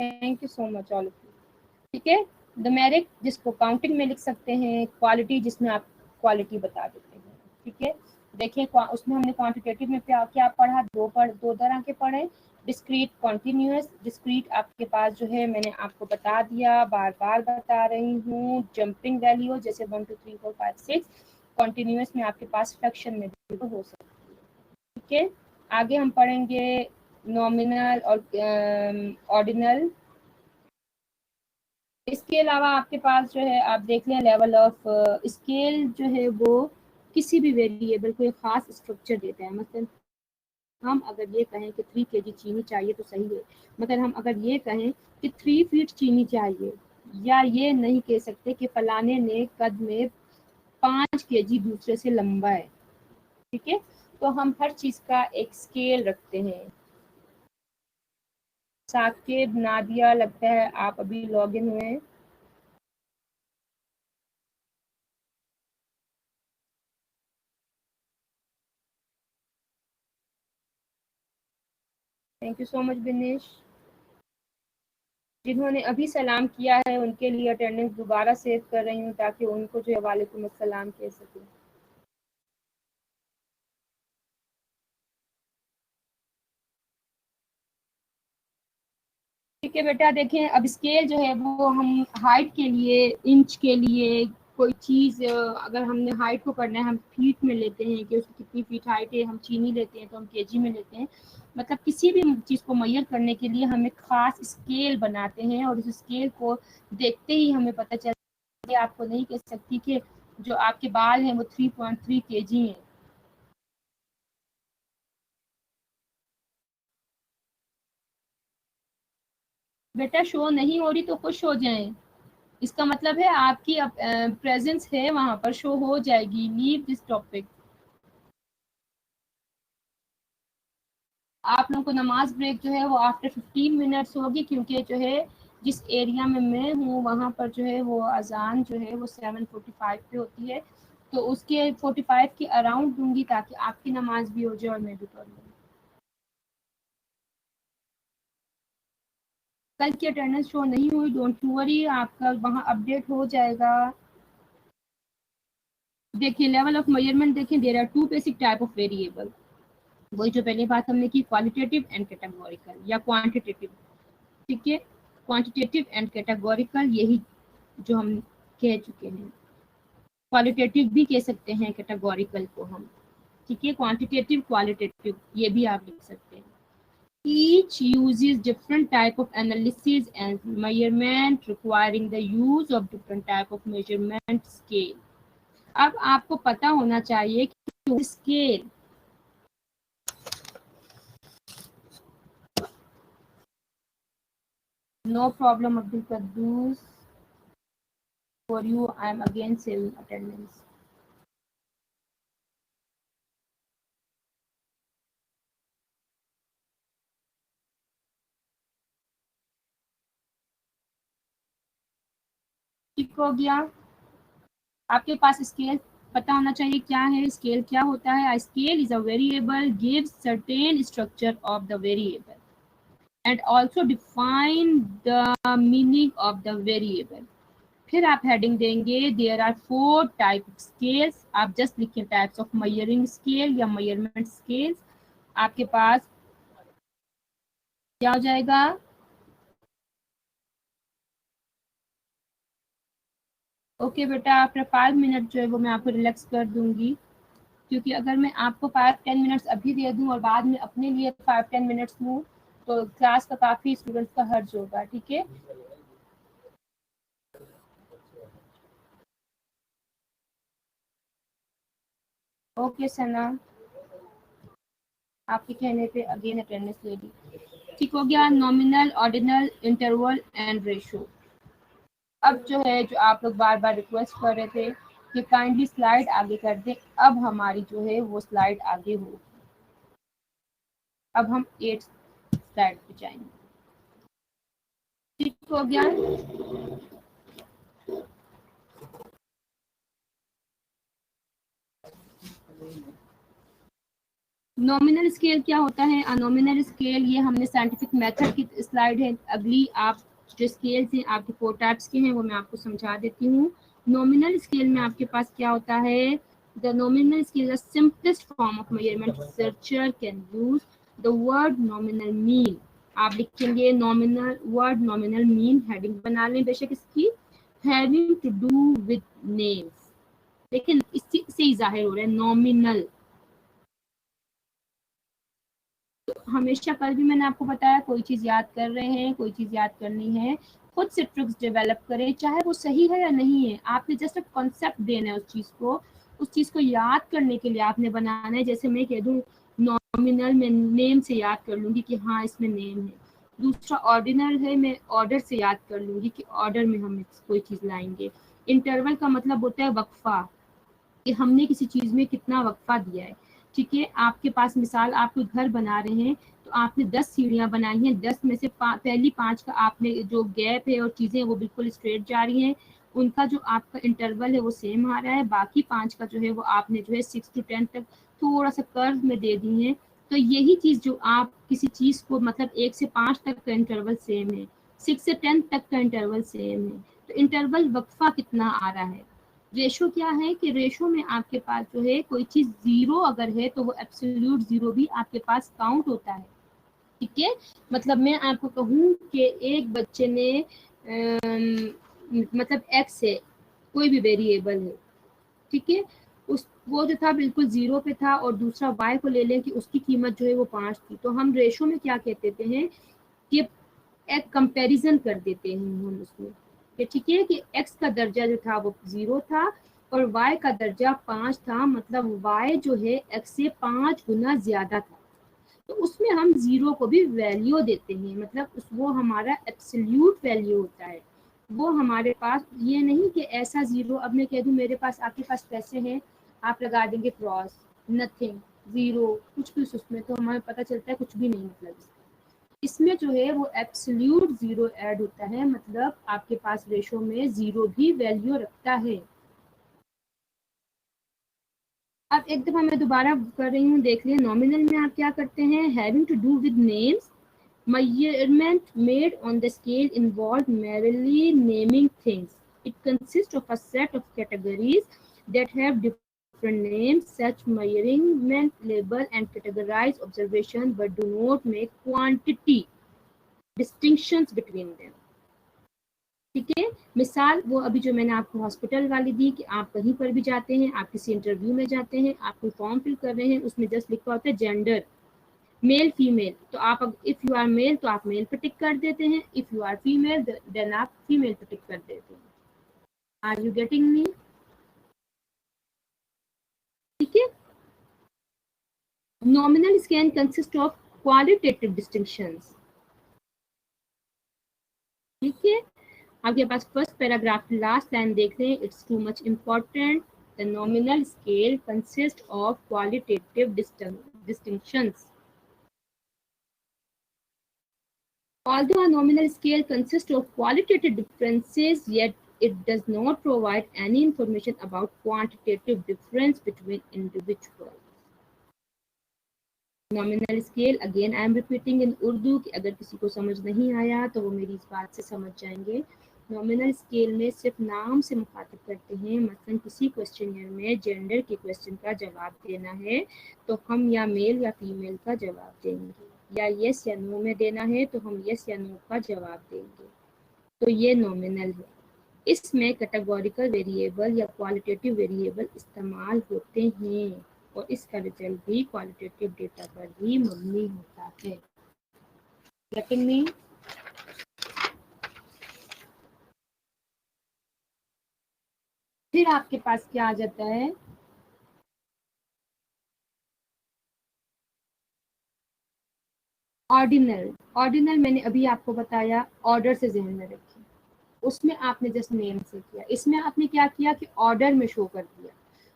Thank you so much all of you. ठीक है, न्यूमेरिक जिसको काउंटिंग में लिख सकते हैं, क्वालिटी जिसमें आप क्वालिटी बता देते हैं। ठीक है, देखिए उसमें हमने क्वांटिटेटिव में क्या पढ़ा? दो तरह के पढ़े, डिस्क्रीट, कॉन्टिन्यूस। डिस्क्रीट आपके पास जो है मैंने आपको बता दिया, बार बार बता रही हूँ, जंपिंग वैल्यू जैसे 1 2 3 4 5 6। कॉन्टिन्यूस में आपके पास फ्रैक्शन में भी हो सकती है। ठीक है, आगे हम पढ़ेंगे नॉमिनल और ऑर्डिनल। इसके अलावा आपके पास जो है आप देख लें लेवल ऑफ स्केल जो है वो किसी भी वेरिएबल को एक खास स्ट्रक्चर देता है। मतलब हम अगर ये कहें कि 3 kg चीनी चाहिए तो सही है, मगर हम अगर ये कहें कि 3 फीट चीनी चाहिए, या ये नहीं कह सकते कि फलाने ने कद में 5 kg दूसरे से लंबा है। ठीक है, तो हम हर चीज़ का एक स्केल रखते हैं। साकिब, नादिया, लगता है आप अभी लॉग इन हुए हैं। Thank you so much Binesh. जिन्होंने अभी सलाम किया है उनके लिए अटेंडेंस दोबारा सेव कर रही हूँ ताकि उनको जो है वालेकुम अस्सलाम कह सकूँ। ठीक है बेटा, देखें अब स्केल जो है वो हम हाइट के लिए, इंच के लिए, कोई चीज़ अगर हमने हाइट को करना है हम फीट में लेते हैं कि उसकी कितनी फीट हाइट है। हम चीनी लेते हैं तो हम केजी में लेते हैं। मतलब किसी भी चीज़ को मेजर करने के लिए हम एक खास स्केल बनाते हैं और उस स्केल को देखते ही हमें पता चलता है। आपको नहीं कह सकती कि जो आपके बाल हैं वो 3.3 kg हैं। बेटा शो नहीं हो रही तो खुश हो जाएं, इसका मतलब है आपकी प्रेजेंस है वहां पर, शो हो जाएगी। Leave this topic. आप लोगों को नमाज ब्रेक जो है वो आफ्टर 15 मिनट्स होगी, क्योंकि जो है जिस एरिया में मैं हूँ वहाँ पर जो है वो अजान जो है वो 7:45 पे होती है, तो उसके 45 के अराउंड दूंगी ताकि आपकी नमाज भी हो जाए और मैं भी पढ़ लूँ। कल की अटेंडेंस शो नहीं हुई, डोंट वरी, आपका वहाँ अपडेट हो जाएगा। देखिए लेवल ऑफ मेजरमेंट देखें, there are 2 basic type of variable. वही जो पहले बात हमने की, क्वालिटेटिव एंड कैटेगोरिकल या क्वांटिटेटिव। ठीक है, क्वांटिटेटिव एंड कैटेगोरिकल यही जो हम कह चुके हैं। क्वालिटेटिव भी कह सकते हैं कैटेगोरिकल को हम। ठीक है, क्वांटिटेटिव, क्वालिटेटिव ये भी आप लिख सकते हैं। Each uses different type of analysis and measurement requiring the use of different type of measurement scale. अब आपको पता होना चाहिए कि scale no problem Abdul Qaddus, for you I am again saving attendance. ठीक हो गया, आपके पास स्केल पता होना चाहिए क्या है, स्केल क्या होता है। Scale is a variable gives certain structure of the variable and also define the meaning of the variable. फिर आप हेडिंग देंगे देयर आर 4 टाइप स्केल्स, आप जस्ट लिखिए टाइप्स ऑफ मेजरिंग स्केल या मेजरमेंट स्केल्स। आपके पास क्या हो जाएगा, ओके बेटा आफ्टर 5 मिनट जो है वो मैं आपको रिलैक्स कर दूंगी, क्योंकि अगर मैं आपको 5-10 मिनट्स अभी दे दूं और बाद में अपने लिए 5-10 मिनट्स लूं तो क्लास का काफ़ी स्टूडेंट्स का हर्ज होगा, ठीक है। ओके सना, आपके कहने पे अगेन अटेंडेंस ले ली, ठीक हो गया। Nominal, ordinal, interval and ratio. अब जो है जो आप लोग बार बार रिक्वेस्ट कर रहे थे कि काइंडली स्लाइड आगे कर दें, अब हमारी जो है वो स्लाइड आगे हो। अब हम 8 स्लाइड पे जाएंगे, ठीक हो गया। नॉमिनल स्केल क्या होता है? नॉमिनल स्केल ये हमने साइंटिफिक मेथड की स्लाइड है। अगली आप जो स्केल्स हैं आपके 4 टाइप्स के हैं वो मैं आपको समझा देती हूँ। नॉमिनल स्केल में आपके पास क्या होता है, the nominal scale is the simplest form of measurement researcher can use the word nominal mean. आप लिखेंगे nominal word nominal mean, heading बना लें बेशक इसकी, having to do with names. लेकिन इससे ही जाहिर हो रहा है नॉमिनल। हमेशा कल भी मैंने आपको बताया, कोई चीज़ याद कर रहे हैं, कोई चीज़ याद करनी है, खुद से ट्रिक्स डेवलप करें, चाहे वो सही है या नहीं है, आपने जस्ट एक कॉन्सेप्ट देना है उस चीज़ को याद करने के लिए आपने बनाना है। जैसे मैं कह दूँ नॉमिनल, मैं नेम से याद कर लूँगी कि हाँ इसमें नेम है। दूसरा ऑर्डिनल है, मैं ऑर्डर से याद कर लूँगी कि ऑर्डर में हम कोई चीज़ लाएंगे। इंटरवल का मतलब होता है वक्फा, कि हमने किसी चीज़ में कितना वक्फा दिया है, ठीक है। आपके पास मिसाल, आप कोई घर बना रहे हैं तो आपने 10 सीढ़ियाँ बनाई हैं, 10 में से पहली 5 का आपने जो गैप है और चीज़ें वो बिल्कुल स्ट्रेट जा रही हैं, उनका जो आपका इंटरवल है वो सेम आ रहा है। बाकी 5 का जो है वो आपने जो है 6 to 10 तक थोड़ा सा कर्व में दे दी है। तो यही चीज़ जो आप किसी चीज़ को, मतलब 1 से 5 तक का इंटरवल सेम है, 6 से 10 तक का इंटरवल सेम है, तो इंटरवल वक्फा कितना आ रहा है। रेशो क्या है कि रेशो में आपके पास जो है कोई चीज जीरो अगर है तो वो एब्सोल्यूट जीरो भी आपके पास काउंट होता है, ठीक है। मतलब मैं आपको कहूँ कि एक बच्चे ने मतलब एक्स है, कोई भी वेरिएबल है, ठीक है, उस वो जो था बिल्कुल जीरो पे था, और दूसरा वाई को ले लें कि उसकी कीमत जो है वो 5 थी, तो हम रेशो में क्या कहते हैं कि एक कंपैरिजन कर देते हैं हम उसमें, ठीक है, कि x का दर्जा जो था वो 0 था और y का दर्जा 5 था, मतलब y जो है x से 5 गुना ज्यादा था, तो उसमें हम 0 को भी वैल्यू देते हैं, मतलब वो हमारा एब्सोल्यूट वैल्यू होता है। वो हमारे पास ये नहीं कि ऐसा 0, अब मैं कह दूं मेरे पास, आपके पास पैसे हैं, आप लगा देंगे क्रॉस, नथिंग, 0, कुछ भी उसमें, तो हमें पता चलता है कुछ भी नहीं, मतलब इसमें जो है वो एब्सोल्यूट 0 ऐड होता है, मतलब आपके पास रेशो में 0 भी वैल्यू रखता है। अब एक दफा मैं दोबारा कर रही हूँ, देख लिया। नॉमिनल में आप क्या करते हैं, having to do with names, measurement made on the scale involve merely naming things. It consists of a set of categories that have different names. Such measurement label and categorize observation but do not make quantity distinctions between them. ठीक है, मिसाल वो अभी जो मैंने आपको hospital वाली दी कि आप कहीं पर भी जाते हैं, आप किसी इंटरव्यू में जाते हैं, आप कोई फॉर्म फिल कर रहे हैं, उसमें जस्ट लिखा होता है जेंडर, मेल फीमेल, तो आप इफ यू आर मेल तो आप मेल पे टिक कर देते हैं, if you are female then आप फीमेल पे टिक कर देते हैं। Are you getting me? ठीक है। Nominal scale consist of qualitative distinctions, ठीक है। आपके पास फर्स्ट पैराग्राफ लास्ट लाइन देख रहे हैं, it's too much important. The nominal scale consist of qualitative distinctions. Although a nominal scale consists of qualitative differences, yet it does not provide any information about quantitative difference between individuals. Nominal scale, again I am repeating in Urdu कि अगर किसी को समझ नहीं आया तो वो मेरी इस बात से समझ जाएंगे। नॉमिनल स्केल में सिर्फ नाम से मुखातिब करते हैं, मसलन किसी क्वेश्चनियर में जेंडर के क्वेश्चन का जवाब देना है तो हम या मेल या फीमेल का जवाब देंगे, या यस या नो में देना है तो हम यस या नो का जवाब देंगे, तो ये नॉमिनल है। इसमें कैटेगोरिकल वेरिएबल या क्वालिटेटिव वेरिएबल इस्तेमाल होते हैं और इसका रिजल्ट भी क्वालिटेटिव डेटा पर ही मबनी होता है। Getting me? फिर आपके पास क्या आ जाता है, ऑर्डिनल। ऑर्डिनल मैंने अभी आपको बताया, ऑर्डर से ज़हन में रखिए, उसमें आपने जस्ट नेम से किया, इसमें आपने क्या किया कि ऑर्डर में शो कर दिया।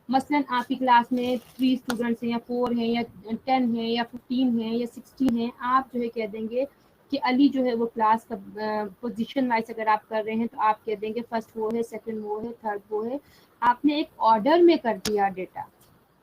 मसलन आपकी क्लास में 3 स्टूडेंट्स हैं या 4 हैं या 10 हैं या 15 हैं या 16 हैं, आप जो है कह देंगे कि अली जो है वो क्लास का पोजीशन वाइज अगर आप कर रहे हैं तो आप कह देंगे फर्स्ट वो है, सेकंड वो है, थर्ड वो है। आपने एक ऑर्डर में कर दिया डेटा,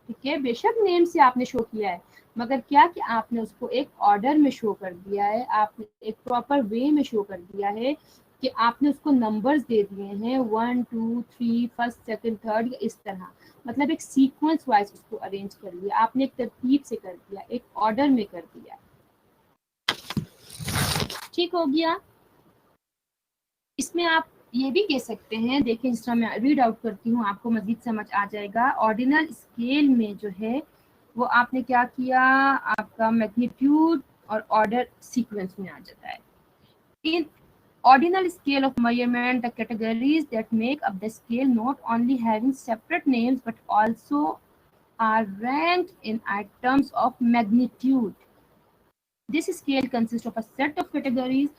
ठीक है, बेशक नेम से आपने शो किया है मगर क्या कि आपने उसको एक ऑर्डर में शो कर दिया है, आपने एक प्रॉपर वे में शो कर दिया है कि आपने उसको नंबर्स दे दिए हैं 1 2 3 फर्स्ट सेकंड थर्ड, या इस तरह, मतलब एक सीक्वेंस वाइज उसको अरेंज कर लिया, आपने एक तरतीब से कर दिया, एक ऑर्डर में कर दिया। ठीक हो गया। इसमें आप ये भी कह सकते हैं, देखिए इस तरह मैं रीड आउट करती हूँ, आपको मजीद समझ आ जाएगा। ऑर्डिनल स्केल में जो है वो आपने क्या किया, आपका मैग्नीट्यूड और ऑर्डर सीक्वेंस में आ जाता है। इन ordinal scale of measurement, the categories that make up the scale not only having separate names but also are ranked in items of magnitude. This scale consists of a set of categories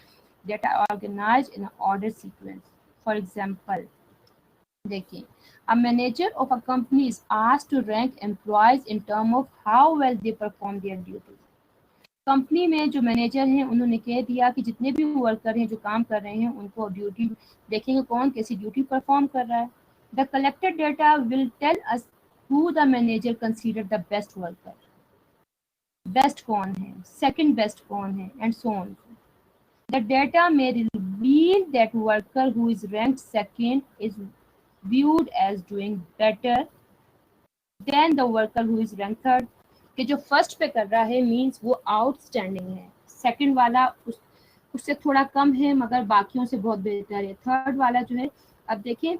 that are organized in an order sequence. For example, देखिए, a manager of a company is asked to rank employees in terms of how well they perform their duties. Company में जो manager हैं उन्होंने कह दिया कि जितने भी वर्कर हैं जो काम कर रहे हैं उनको ड्यूटी देखेंगे, कौन कैसी ड्यूटी परफॉर्म कर रहा है। The collected data will tell us who the manager consider the best worker, best कौन है, सेकंड बेस्ट कौन है, and so on. The data may reveal that worker who is ranked second is viewed as doing better than the worker who is ranked third, कि जो first पे कर रहा है मींस वो आउटस्टैंडिंग है, सेकंड वाला उससे थोड़ा कम है मगर बाकियों से बहुत बेहतर है, थर्ड वाला जो है, अब देखिए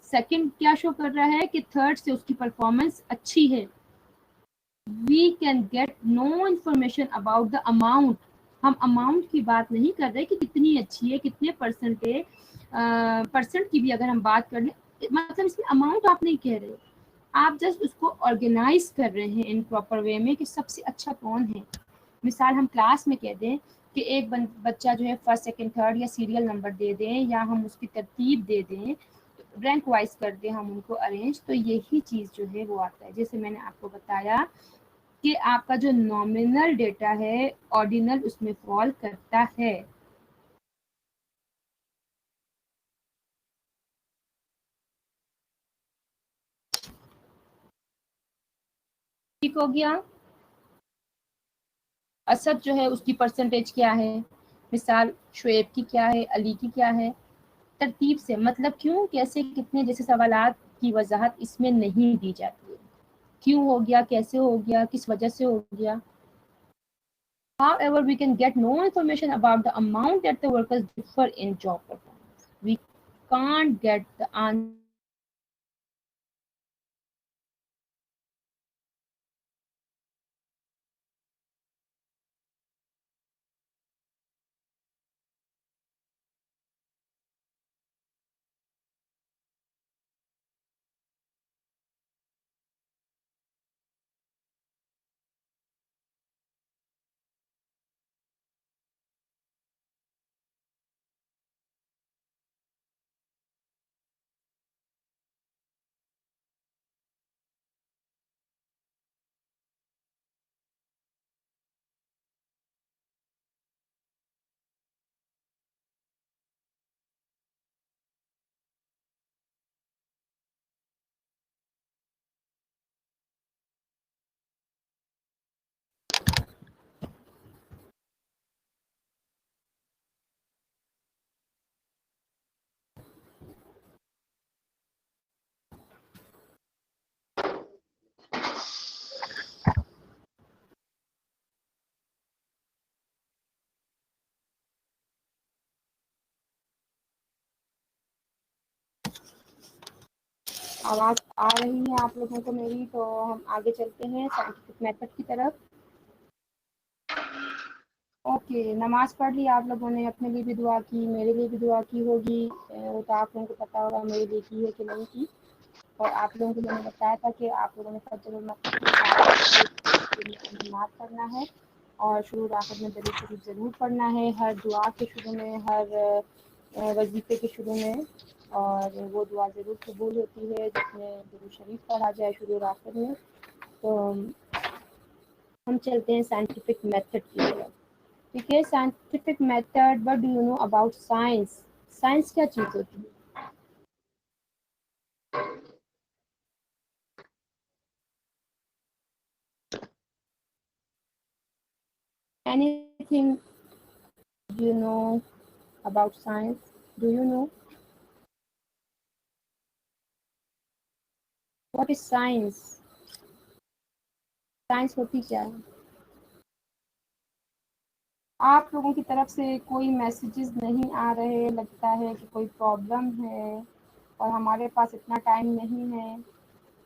सेकंड क्या शो कर रहा है कि थर्ड से उसकी परफॉर्मेंस अच्छी है। We can get no information about the amount, हम अमाउंट की बात नहीं कर रहे कि कितनी अच्छी है, कितने परसेंट है, परसेंट की भी अगर हम बात कर लें, मतलब इसमें अमाउंट आप नहीं कह रहे, आप जस्ट उसको ऑर्गेनाइज कर रहे हैं इन प्रॉपर वे में कि सबसे अच्छा कौन है। मिसाल हम क्लास में कह दें कि एक बच्चा जो है फर्स्ट सेकंड थर्ड या सीरियल नंबर दे दें या हम उसकी तरतीब दे दें, रैंक वाइज कर दें हम उनको अरेंज, तो यही चीज़ जो है वो आता है। जैसे मैंने आपको बताया कि आपका जो नॉमिनल डेटा है ऑर्डिनल उसमें फॉल करता है। ठीक हो गया। असद जो है उसकी परसेंटेज क्या है, मिसाल शुएब की क्या है, अली की क्या है, तरतीब से, मतलब क्यों कैसे कितने जैसे सवालात की वजाहत इसमें नहीं दी जाती है, क्यों हो गया, कैसे हो गया, किस वजह से हो गया। However, we can get no information about the amount that the workers differ in job performance. We can't get the answer आवाज़ आ रही है आप लोगों को मेरी? तो हम आगे चलते हैं साइंटिफिक मेथड की तरफ। ओके, नमाज पढ़ ली आप लोगों ने, अपने लिए भी दुआ की, मेरे लिए भी दुआ की होगी, वो तो आप लोगों को पता होगा मेरे लिए की है कि नहीं की। और आप लोगों को मैंने बताया था कि आप लोगों ने फजर नमाज पढ़ना है और शुरू आखिर में दरूद शरीफ ज़रूर पढ़ना है, हर दुआ के शुरू में, हर वजीफे के शुरू में। और वो दुआ ज़रूर कबूल होती है जिसमें दरूद शरीफ पढ़ा जाए शुरू आखिर में। तो हम चलते हैं साइंटिफिक मेथड की तरफ। ठीक है, scientific method, what do you know about science? Science क्या चीज़ होती है? Anything you know about science? Do you know what is science? Science होती क्या है? आप लोगों की तरफ से कोई मैसेजेस नहीं आ रहे, लगता है कि कोई प्रॉब्लम है और हमारे पास इतना टाइम नहीं है।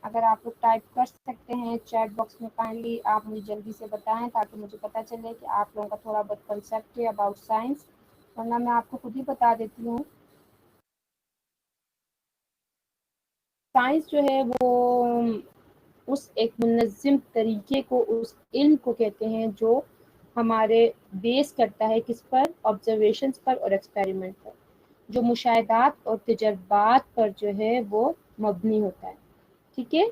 अगर आप लोग टाइप कर सकते हैं चैट बॉक्स में, काइंडली आप मुझे जल्दी से बताएं ताकि मुझे पता चले कि आप लोगों का थोड़ा बहुत कंसेप्ट है अबाउट साइंस, वरना मैं आपको खुद ही बता देती हूँ। साइंस जो है वो उस एक मुनज़्ज़म तरीके को, उस इल्म को कहते हैं जो हमारे बेस करता है किस पर? ऑब्जर्वेशंस पर और एक्सपेरिमेंट पर, जो मुशाहिदात और तजर्बात पर जो है वो मबनी होता है। ठीक है,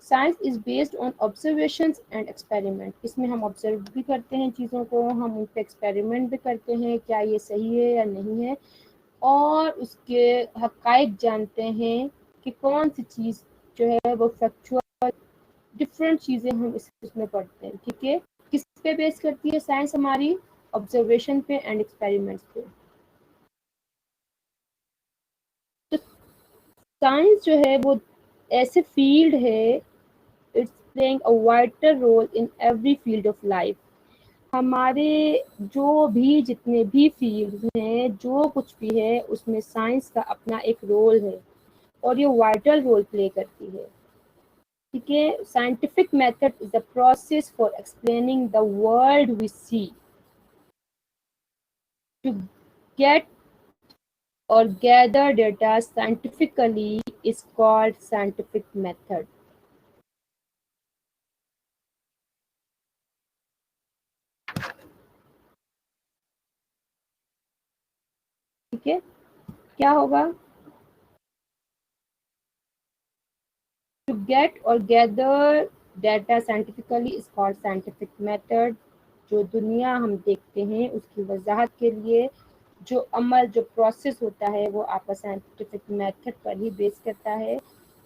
science is based on observations and experiment. इसमें हम ऑब्जर्व भी करते हैं चीज़ों को, हम उन पर एक्सपेरिमेंट भी करते हैं क्या ये सही है या नहीं है, और उसके हक़ाइक़ जानते हैं कि कौन सी चीज़ जो है वो फैक्चुअल, डिफरेंट चीज़ें हम इसमें पढ़ते हैं। ठीक है, किस पे बेस करती है साइंस हमारी? ऑब्जर्वेशन पे एंड एक्सपेरिमेंट्स पे। तो साइंस जो है वो ऐसे फील्ड है, it's playing a vital role in every field of life. हमारे जो भी जितने भी फील्ड हैं, जो कुछ भी है, उसमें साइंस का अपना एक रोल है और ये वाइटल रोल प्ले करती है। ठीक है, scientific method is the process for explaining the world we see. To get or gather data scientifically is called scientific method. ठीक है, क्या होगा? To get or gather data scientifically is called scientific method. जो दुनिया हम देखते हैं उसकी वजाहत के लिए जो अमल, जो प्रोसेस होता है वो आपका साइंटिफिक मेथड पर ही बेस करता है।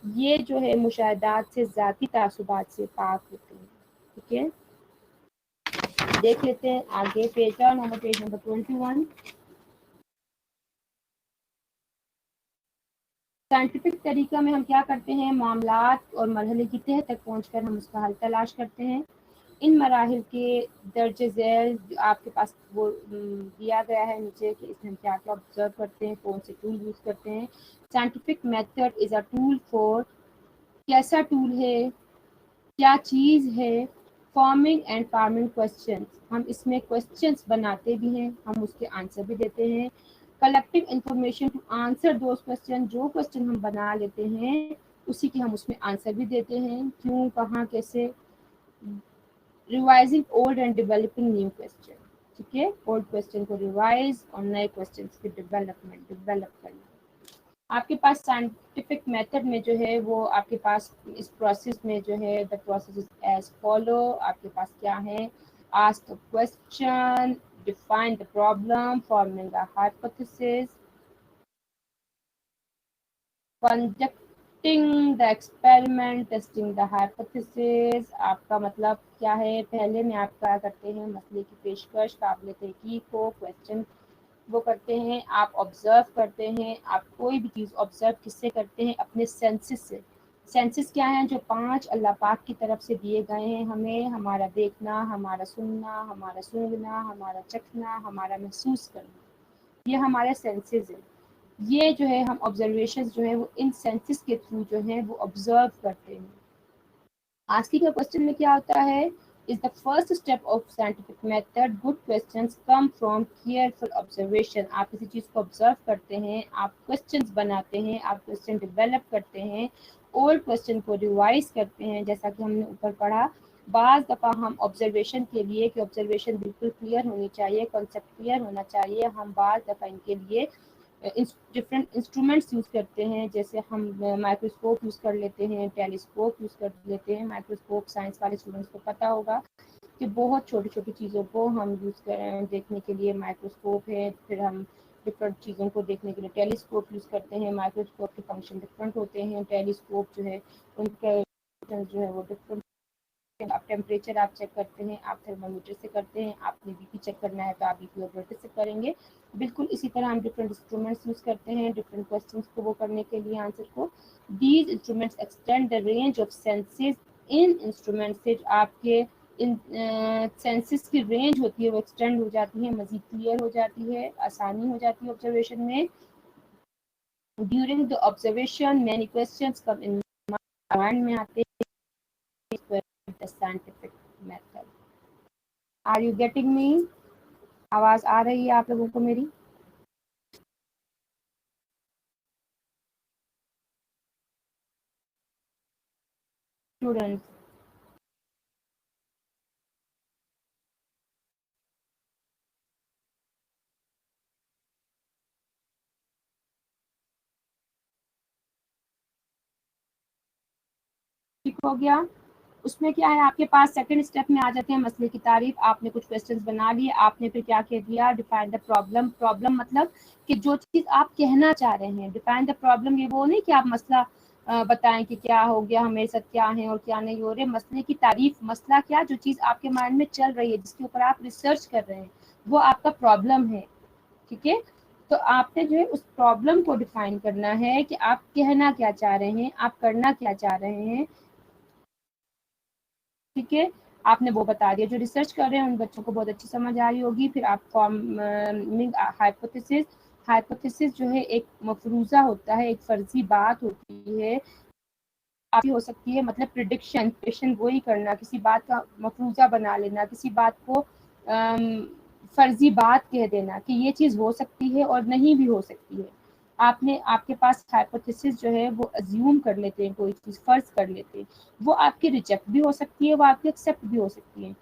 ये जो है मुशाहिदात से, ज़ाती तासुबात से पाक होते हैं। ठीक है, देख लेते हैं आगे पेज नंबर 21। साइंटिफिक तरीका में हम क्या करते हैं? मामलात और मरहले की तह तक पहुंचकर हम उसका हल तलाश करते हैं। इन मराहिल के दर्ज झैल आपके पास वो दिया गया है नीचे कि इसमें हम क्या क्या ऑब्जर्व करते हैं, कौन से टूल यूज़ करते हैं। Scientific method is a tool for, कैसा टूल है, क्या चीज़ है? फॉर्मिंग एंड फार्मिंग क्वेश्चंस, हम इसमें क्वेश्चंस बनाते भी हैं, हम उसके आंसर भी देते हैं। Collecting information to answer those question, जो क्वेश्चन हम बना लेते हैं उसी के हम उसमें आंसर भी देते हैं, क्यों, कहाँ, कैसे। Revising old and developing new question. ठीक है, ओल्ड क्वेश्चन को रिवाइज और नए क्वेश्चन की डेवलप करना। आपके पास साइंटिफिक मेथड में जो है वो आपके पास इस प्रोसेस में जो है the process is as follow. आपके पास क्या है? Ask a question, define the problem, forming a hypothesis, conducting the experiment, testing the hypothesis. आपका मतलब क्या है? पहले में आप क्या करते हैं? मसले की पेशकश, काबिल तहकीक को, क्वेश्चन वो करते हैं, आप ऑब्जर्व करते हैं। आप कोई भी चीज़ ऑब्जर्व किससे करते हैं? अपने सेंसेस से। सेंसेस क्या हैं? जो 5 अल्लाह पाक की तरफ से दिए गए हैं हमें, हमारा देखना, हमारा सुनना, हमारा सूंघना, हमारा चखना, हमारा महसूस करना, ये हमारे सेंसेस हैं। ये जो है हम ऑब्जर्वेशन जो है वो इन सेंसेस के थ्रू जो है वो ऑब्जर्व करते हैं। आस्किंग अ क्वेश्चन में क्या होता है, is the first step of scientific method, good questions come from careful observation. आप किसी चीज़ को ऑब्जर्व करते हैं, आप क्वेश्चंस बनाते हैं, आप क्वेश्चन डेवलप करते हैं, ओल्ड क्वेश्चन को रिवाइज करते हैं। जैसा कि हमने ऊपर पढ़ा, बाज़ दफ़ा हम ऑब्जर्वेशन के लिए कि ऑब्जर्वेशन बिल्कुल क्लियर होनी चाहिए, कॉन्सेप्ट क्लियर होना चाहिए, हम बाज़ दफ़ा इनके लिए डिफरेंट इंस्ट्रूमेंट्स यूज़ करते हैं। जैसे हम माइक्रोस्कोप यूज़ कर लेते हैं, टेलीस्कोप यूज़ कर लेते हैं। माइक्रोस्कोप साइंस वाले स्टूडेंट्स को पता होगा कि बहुत छोटी छोटी चीज़ों को हम यूज़ करें देखने के लिए माइक्रोस्कोप है। फिर हम डिफरेंट चीज़ों को देखने के लिए टेलीस्कोप यूज़ करते हैं। माइक्रोस्कोप के फंक्शन डिफरेंट होते हैं, टेलीस्कोप जो है उनके जो है वो डिफरेंट। आप टेम्परेचर आप चेक करते हैं, आप थर्मामीटर से करते हैं, आपने बीपी चेक करना है तो आप बीपी और से करेंगे। बिल्कुल इसी तरह हम डिफरेंट इंस्ट्रूमेंट्स यूज़ करते हैं डिफरेंट क्वेश्चंस को वो करने के लिए, आंसर को। These instruments extend the range of senses. In instrument से आपके इन सेंसेस की रेंज होती है वो एक्सटेंड हो जाती है, मज़ीद क्लियर हो जाती है, आसानी हो जाती है ऑब्जर्वेशन में। During the observation many questions come in mind में आते हैं। The scientific method. Are you getting me? आवाज आ रही है आप लोगों को मेरी? स्टूडेंट्स, ठीक हो गया? उसमें क्या है, आपके पास सेकंड स्टेप में आ जाते हैं मसले की तारीफ। आपने कुछ क्वेश्चंस बना लिए, आपने फिर क्या कह दिया, डिफाइन द प्रॉब्लम। प्रॉब्लम मतलब कि जो चीज़ आप कहना चाह रहे हैं। डिफाइन द प्रॉब्लम ये वो नहीं कि आप मसला बताएं कि क्या हो गया, हमेरे साथ क्या है और क्या नहीं हो रहे। मसले की तारीफ, मसला क्या, जो चीज़ आपके माइंड में चल रही है, जिसके ऊपर आप रिसर्च कर रहे हैं, वो आपका प्रॉब्लम है। ठीक है, तो आपने जो है उस प्रॉब्लम को डिफाइन करना है कि आप कहना क्या चाह रहे हैं, आप करना क्या चाह रहे हैं। ठीक है, आपने वो बता दिया। जो रिसर्च कर रहे हैं उन बच्चों को बहुत अच्छी समझ आ रही होगी। फिर आप फॉर्मिंग हाइपोथेसिस। हाइपोथेसिस जो है एक मफरूज़ा होता है, एक फर्जी बात होती है, आपकी हो सकती है, मतलब प्रिडिक्शन वही करना, किसी बात का मफरूज़ा बना लेना, किसी बात को फर्जी बात कह देना कि ये चीज़ हो सकती है और नहीं भी हो सकती है। आपने, आपके पास हाइपोथेसिस जो है वो अज्यूम कर लेते हैं, कोई चीज़ फर्ज कर लेते हैं, वो आपकी रिजेक्ट भी हो सकती है, वो आपकी एक्सेप्ट भी हो सकती है।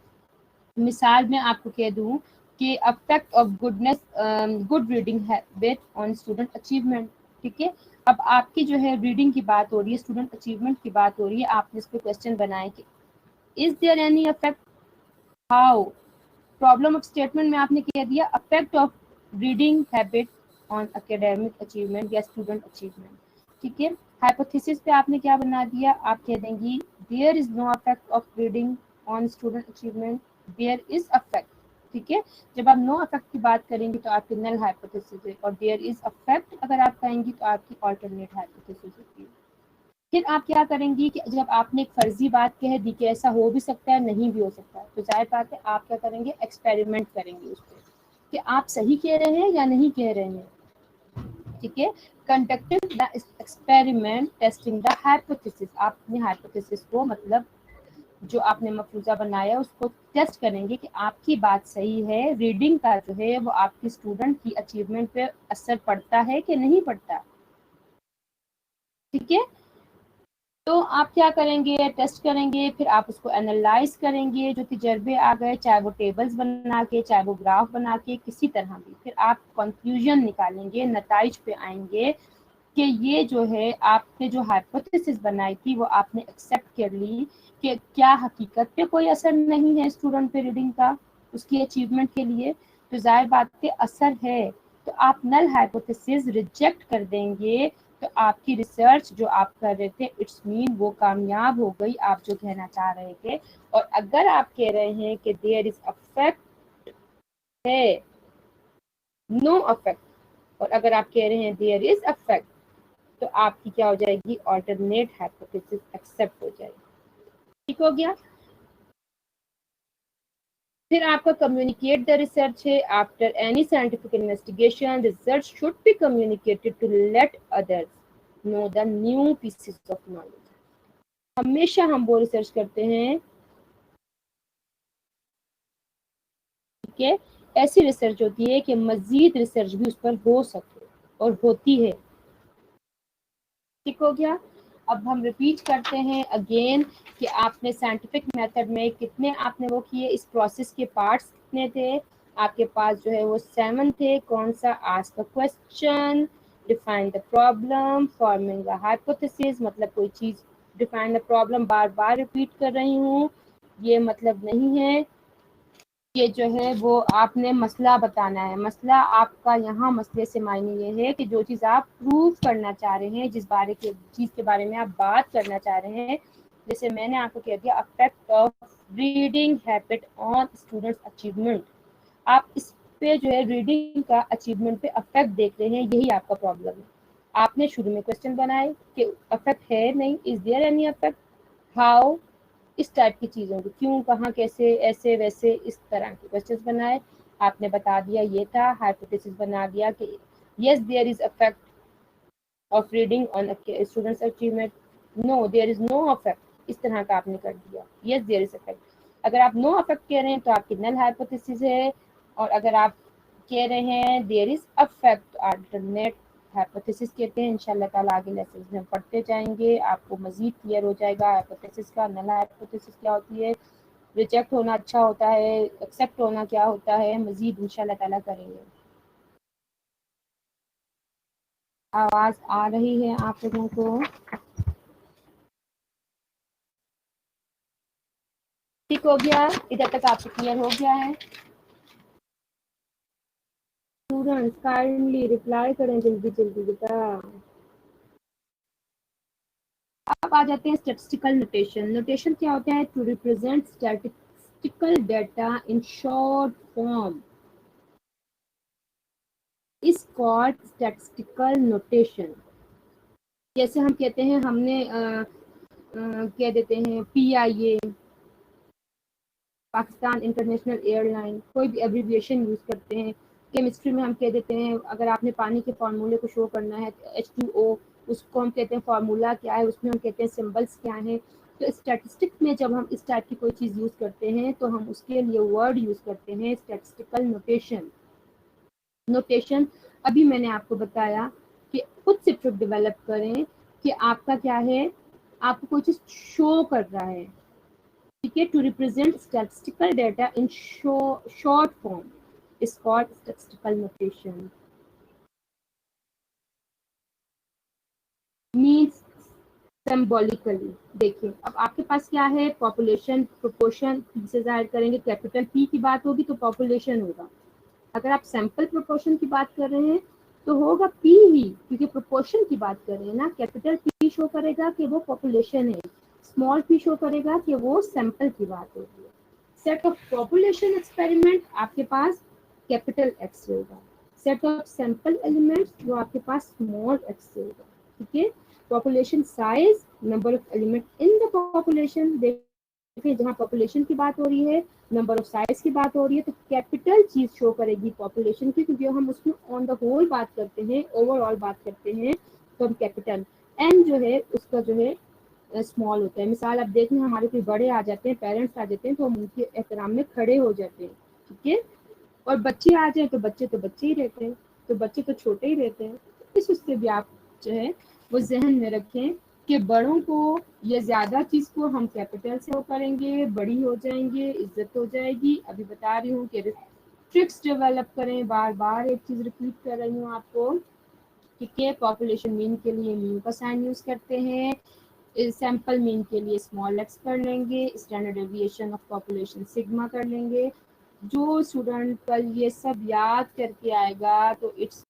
मिसाल में आपको कह दूं कि affect of goodness, good reading habit on student achievement. ठीक है, अब आपकी जो है रीडिंग की बात हो रही है, स्टूडेंट अचीवमेंट की बात हो रही है, आपने इस पर क्वेश्चन बनाए कि is there any affect, how. Problem of statement में आपने कह दिया affect of reading habit on academic achievement या स्टूडेंट अचीवमेंट। ठीक है, हाइपोथेसिस पे आपने क्या बना दिया, आप कह देंगी there is no affect of reading on student achievement, there is affect. ठीक है, जब आप नो अफेक्ट की बात करेंगे तो आपकी नल हाइपोथेसिस है, और देयर इज अफेक्ट अगर आप कहेंगी तो आपकी ऑल्टरनेट हाइपोथेसिस होती है। फिर आप क्या करेंगी कि जब आपने एक फर्जी बात कह दी कि ऐसा हो भी सकता है, नहीं भी हो सकता है, तो जाहिर बात है आप क्या करेंगे, एक्सपेरिमेंट करेंगे उस पर कि आप सही कह रहे हैं या नहीं कह रहे हैं। ठीक है, conducting the experiment testing the hypothesis. आप अपनी हाइपोथेसिस को, मतलब जो आपने मफरूज़ा बनाया उसको टेस्ट करेंगे कि आपकी बात सही है, रीडिंग का जो है वो आपकी स्टूडेंट की अचीवमेंट पे असर पड़ता है कि नहीं पड़ता। ठीक है, तो आप क्या करेंगे, टेस्ट करेंगे, फिर आप उसको एनालाइज करेंगे, जो तजर्बे आ गए, चाहे वो टेबल्स बना के, चाहे वो ग्राफ बना के, किसी तरह भी। फिर आप कंक्लूजन निकालेंगे, नताइज पे आएंगे कि ये जो है आपने जो हाइपोथेसिस बनाई थी वो आपने एक्सेप्ट कर ली कि क्या हकीकत पे कोई असर नहीं है स्टूडेंट पे रीडिंग का उसकी अचीवमेंट के लिए। तो जाहिर बात है असर है, तो आप नल हाइपोथेसिस रिजेक्ट कर देंगे, तो आपकी रिसर्च जो आप कर रहे थे इट्स मीन वो कामयाब हो गई, आप जो कहना चाह रहे थे। और अगर आप कह रहे हैं कि देयर इज अफेक्ट है, नो अफेक्ट, और अगर आप कह रहे हैं देयर इज अफेक्ट, तो आपकी क्या हो जाएगी, ऑल्टरनेट हाइपोथेसिस एक्सेप्ट हो जाएगी। ठीक हो गया। फिर आपका कम्युनिकेट द रिसर्च है। After any scientific investigation research should be communicated to let others know the new pieces of knowledge. हमेशा हम वो रिसर्च करते हैं, ठीक है, ऐसी रिसर्च होती है कि मजीद रिसर्च भी उस पर हो सके और होती है। ठीक हो गया। अब हम रिपीट करते हैं अगेन कि आपने साइंटिफिक मेथड में कितने आपने वो किए, इस प्रोसेस के पार्ट्स कितने थे आपके पास, जो है वो 7 थे। कौन सा? Ask a question, define the problem, forming a hypothesis, मतलब कोई चीज define the problem, bar bar repeat कर रही हूँ, ये मतलब नहीं है ये जो है वो आपने मसला बताना है। मसला आपका यहाँ मसले से मायने ये है कि जो चीज़ आप प्रूव करना चाह रहे हैं, जिस बारे के चीज़ के बारे में आप बात करना चाह रहे हैं, जैसे मैंने आपको कह दिया affect of reading habit on students achievement. आप इस पे जो है रीडिंग का अचीवमेंट पे अफेक्ट देख रहे हैं, यही आपका प्रॉब्लम है। आपने शुरू में क्वेश्चन बनाए कि अफेक्ट है नहीं, is there any affect, how, इस टाइप की चीज़ों को, क्यों, कहाँ, कैसे, ऐसे वैसे, इस तरह के क्वेश्चंस बनाए। आपने बता दिया ये था, हाइपोथेसिस बना दिया कि yes there is effect of reading on students achievement, no there is no effect, इस तरह का आपने कर दिया। यस देयर इज अफेक्ट, अगर आप नो अफेक्ट कह रहे हैं तो आपकी नल हाइपोथेसिस है, और अगर आप कह रहे हैं there is effect alternate hypothesis कहते हैं। इंशाल्लाह ताला आगे लेसन में पढ़ते जाएंगे, आपको मजीद क्लियर हो जाएगा हाइपोथेसिस का, नल हाइपोथेसिस क्या होती है, रिजेक्ट होना अच्छा होता है, एक्सेप्ट होना क्या होता है, मजीद इंशाल्लाह ताला करेंगे। आवाज आ रही है आप लोगों को? ठीक हो गया? इधर तक आपको क्लियर हो गया है? स्टूडेंट्स काइंडली रिप्लाई करें जल्दी जल्दी बेटा। अब आ जाते हैं स्टैटिस्टिकल नोटेशन। नोटेशन क्या होता है? To represent statistical data in short form is called statistical notation. जैसे हम कहते हैं, हमने कह देते हैं PIA, पाकिस्तान इंटरनेशनल एयरलाइन, कोई भी एब्रीविएशन यूज करते हैं। केमिस्ट्री में हम कह देते हैं, अगर आपने पानी के फार्मूले को शो करना है तो H2O, उसको हम कहते हैं फार्मूला क्या है, उसमें हम कहते हैं सिंबल्स क्या हैं। तो स्टैटिस्टिक्स में जब हम इस टाइप की कोई चीज़ यूज़ करते हैं तो हम उसके लिए वर्ड यूज़ करते हैं स्टैटिस्टिकल नोटेशन। नोटेशन अभी मैंने आपको बताया कि खुद से ट्रिक डेवलप करें कि आपका क्या है, आपको कोई चीज़ शो कर रहा है, ठीक है। To represent statistical data in short form is called statistical notation. Means symbolically. देखिए अब आपके पास क्या है, पॉपुलेशन प्रोपोर्शन से जाहिर करेंगे, कैपिटल P की बात होगी तो पॉपुलेशन होगा। अगर आप सैंपल प्रोपोर्शन की बात कर रहे हैं तो होगा P ही, क्योंकि प्रोपोर्शन की बात कर रहे हैं ना। कैपिटल P शो करेगा कि वो पॉपुलेशन है, स्मॉल p शो करेगा कि वो सैंपल की बात होगी। सेट ऑफ पॉपुलेशन एक्सपेरिमेंट आपके पास कैपिटल X होगा, सेट ऑफ सैंपल एलिमेंट्स वो आपके पास स्मॉल x होगा, ठीक है। Population size, number of element in the population. देखिए जहाँ पॉपुलेशन की बात हो रही है, नंबर ऑफ साइज की बात हो रही है, तो कैपिटल चीज शो करेगी पॉपुलेशन की, क्योंकि हम उसमें ऑन द होल बात करते हैं, ओवरऑल बात करते हैं, तो हम कैपिटल। एन जो है उसका जो है स्मॉल होता है। मिसाल आप देखें, हमारे कोई बड़े आ जाते हैं, पेरेंट्स आ जाते हैं, तो हम उनके एहतराम में खड़े हो जाते हैं, ठीक है। और बच्चे आ जाए तो बच्चे ही रहते हैं, तो बच्चे तो छोटे ही रहते हैं। इस उससे भी आप जो है वो जहन में रखें कि बड़ों को या ज्यादा चीज को हम कैपिटल से वो करेंगे, बड़ी हो जाएंगे, इज्जत हो जाएगी। अभी बता रही हूँ कि ट्रिक्स डेवलप करें, बार बार एक चीज रिपीट कर रही हूँ आपको, ठीक है। पॉपुलेशन मीन के लिए मीन का साइन यूज करते हैं, सैंपल मीन के लिए स्मॉल x कर लेंगे, standard deviation of population sigma कर लेंगे। जो स्टूडेंट कल ये सब याद करके आएगा तो इट्स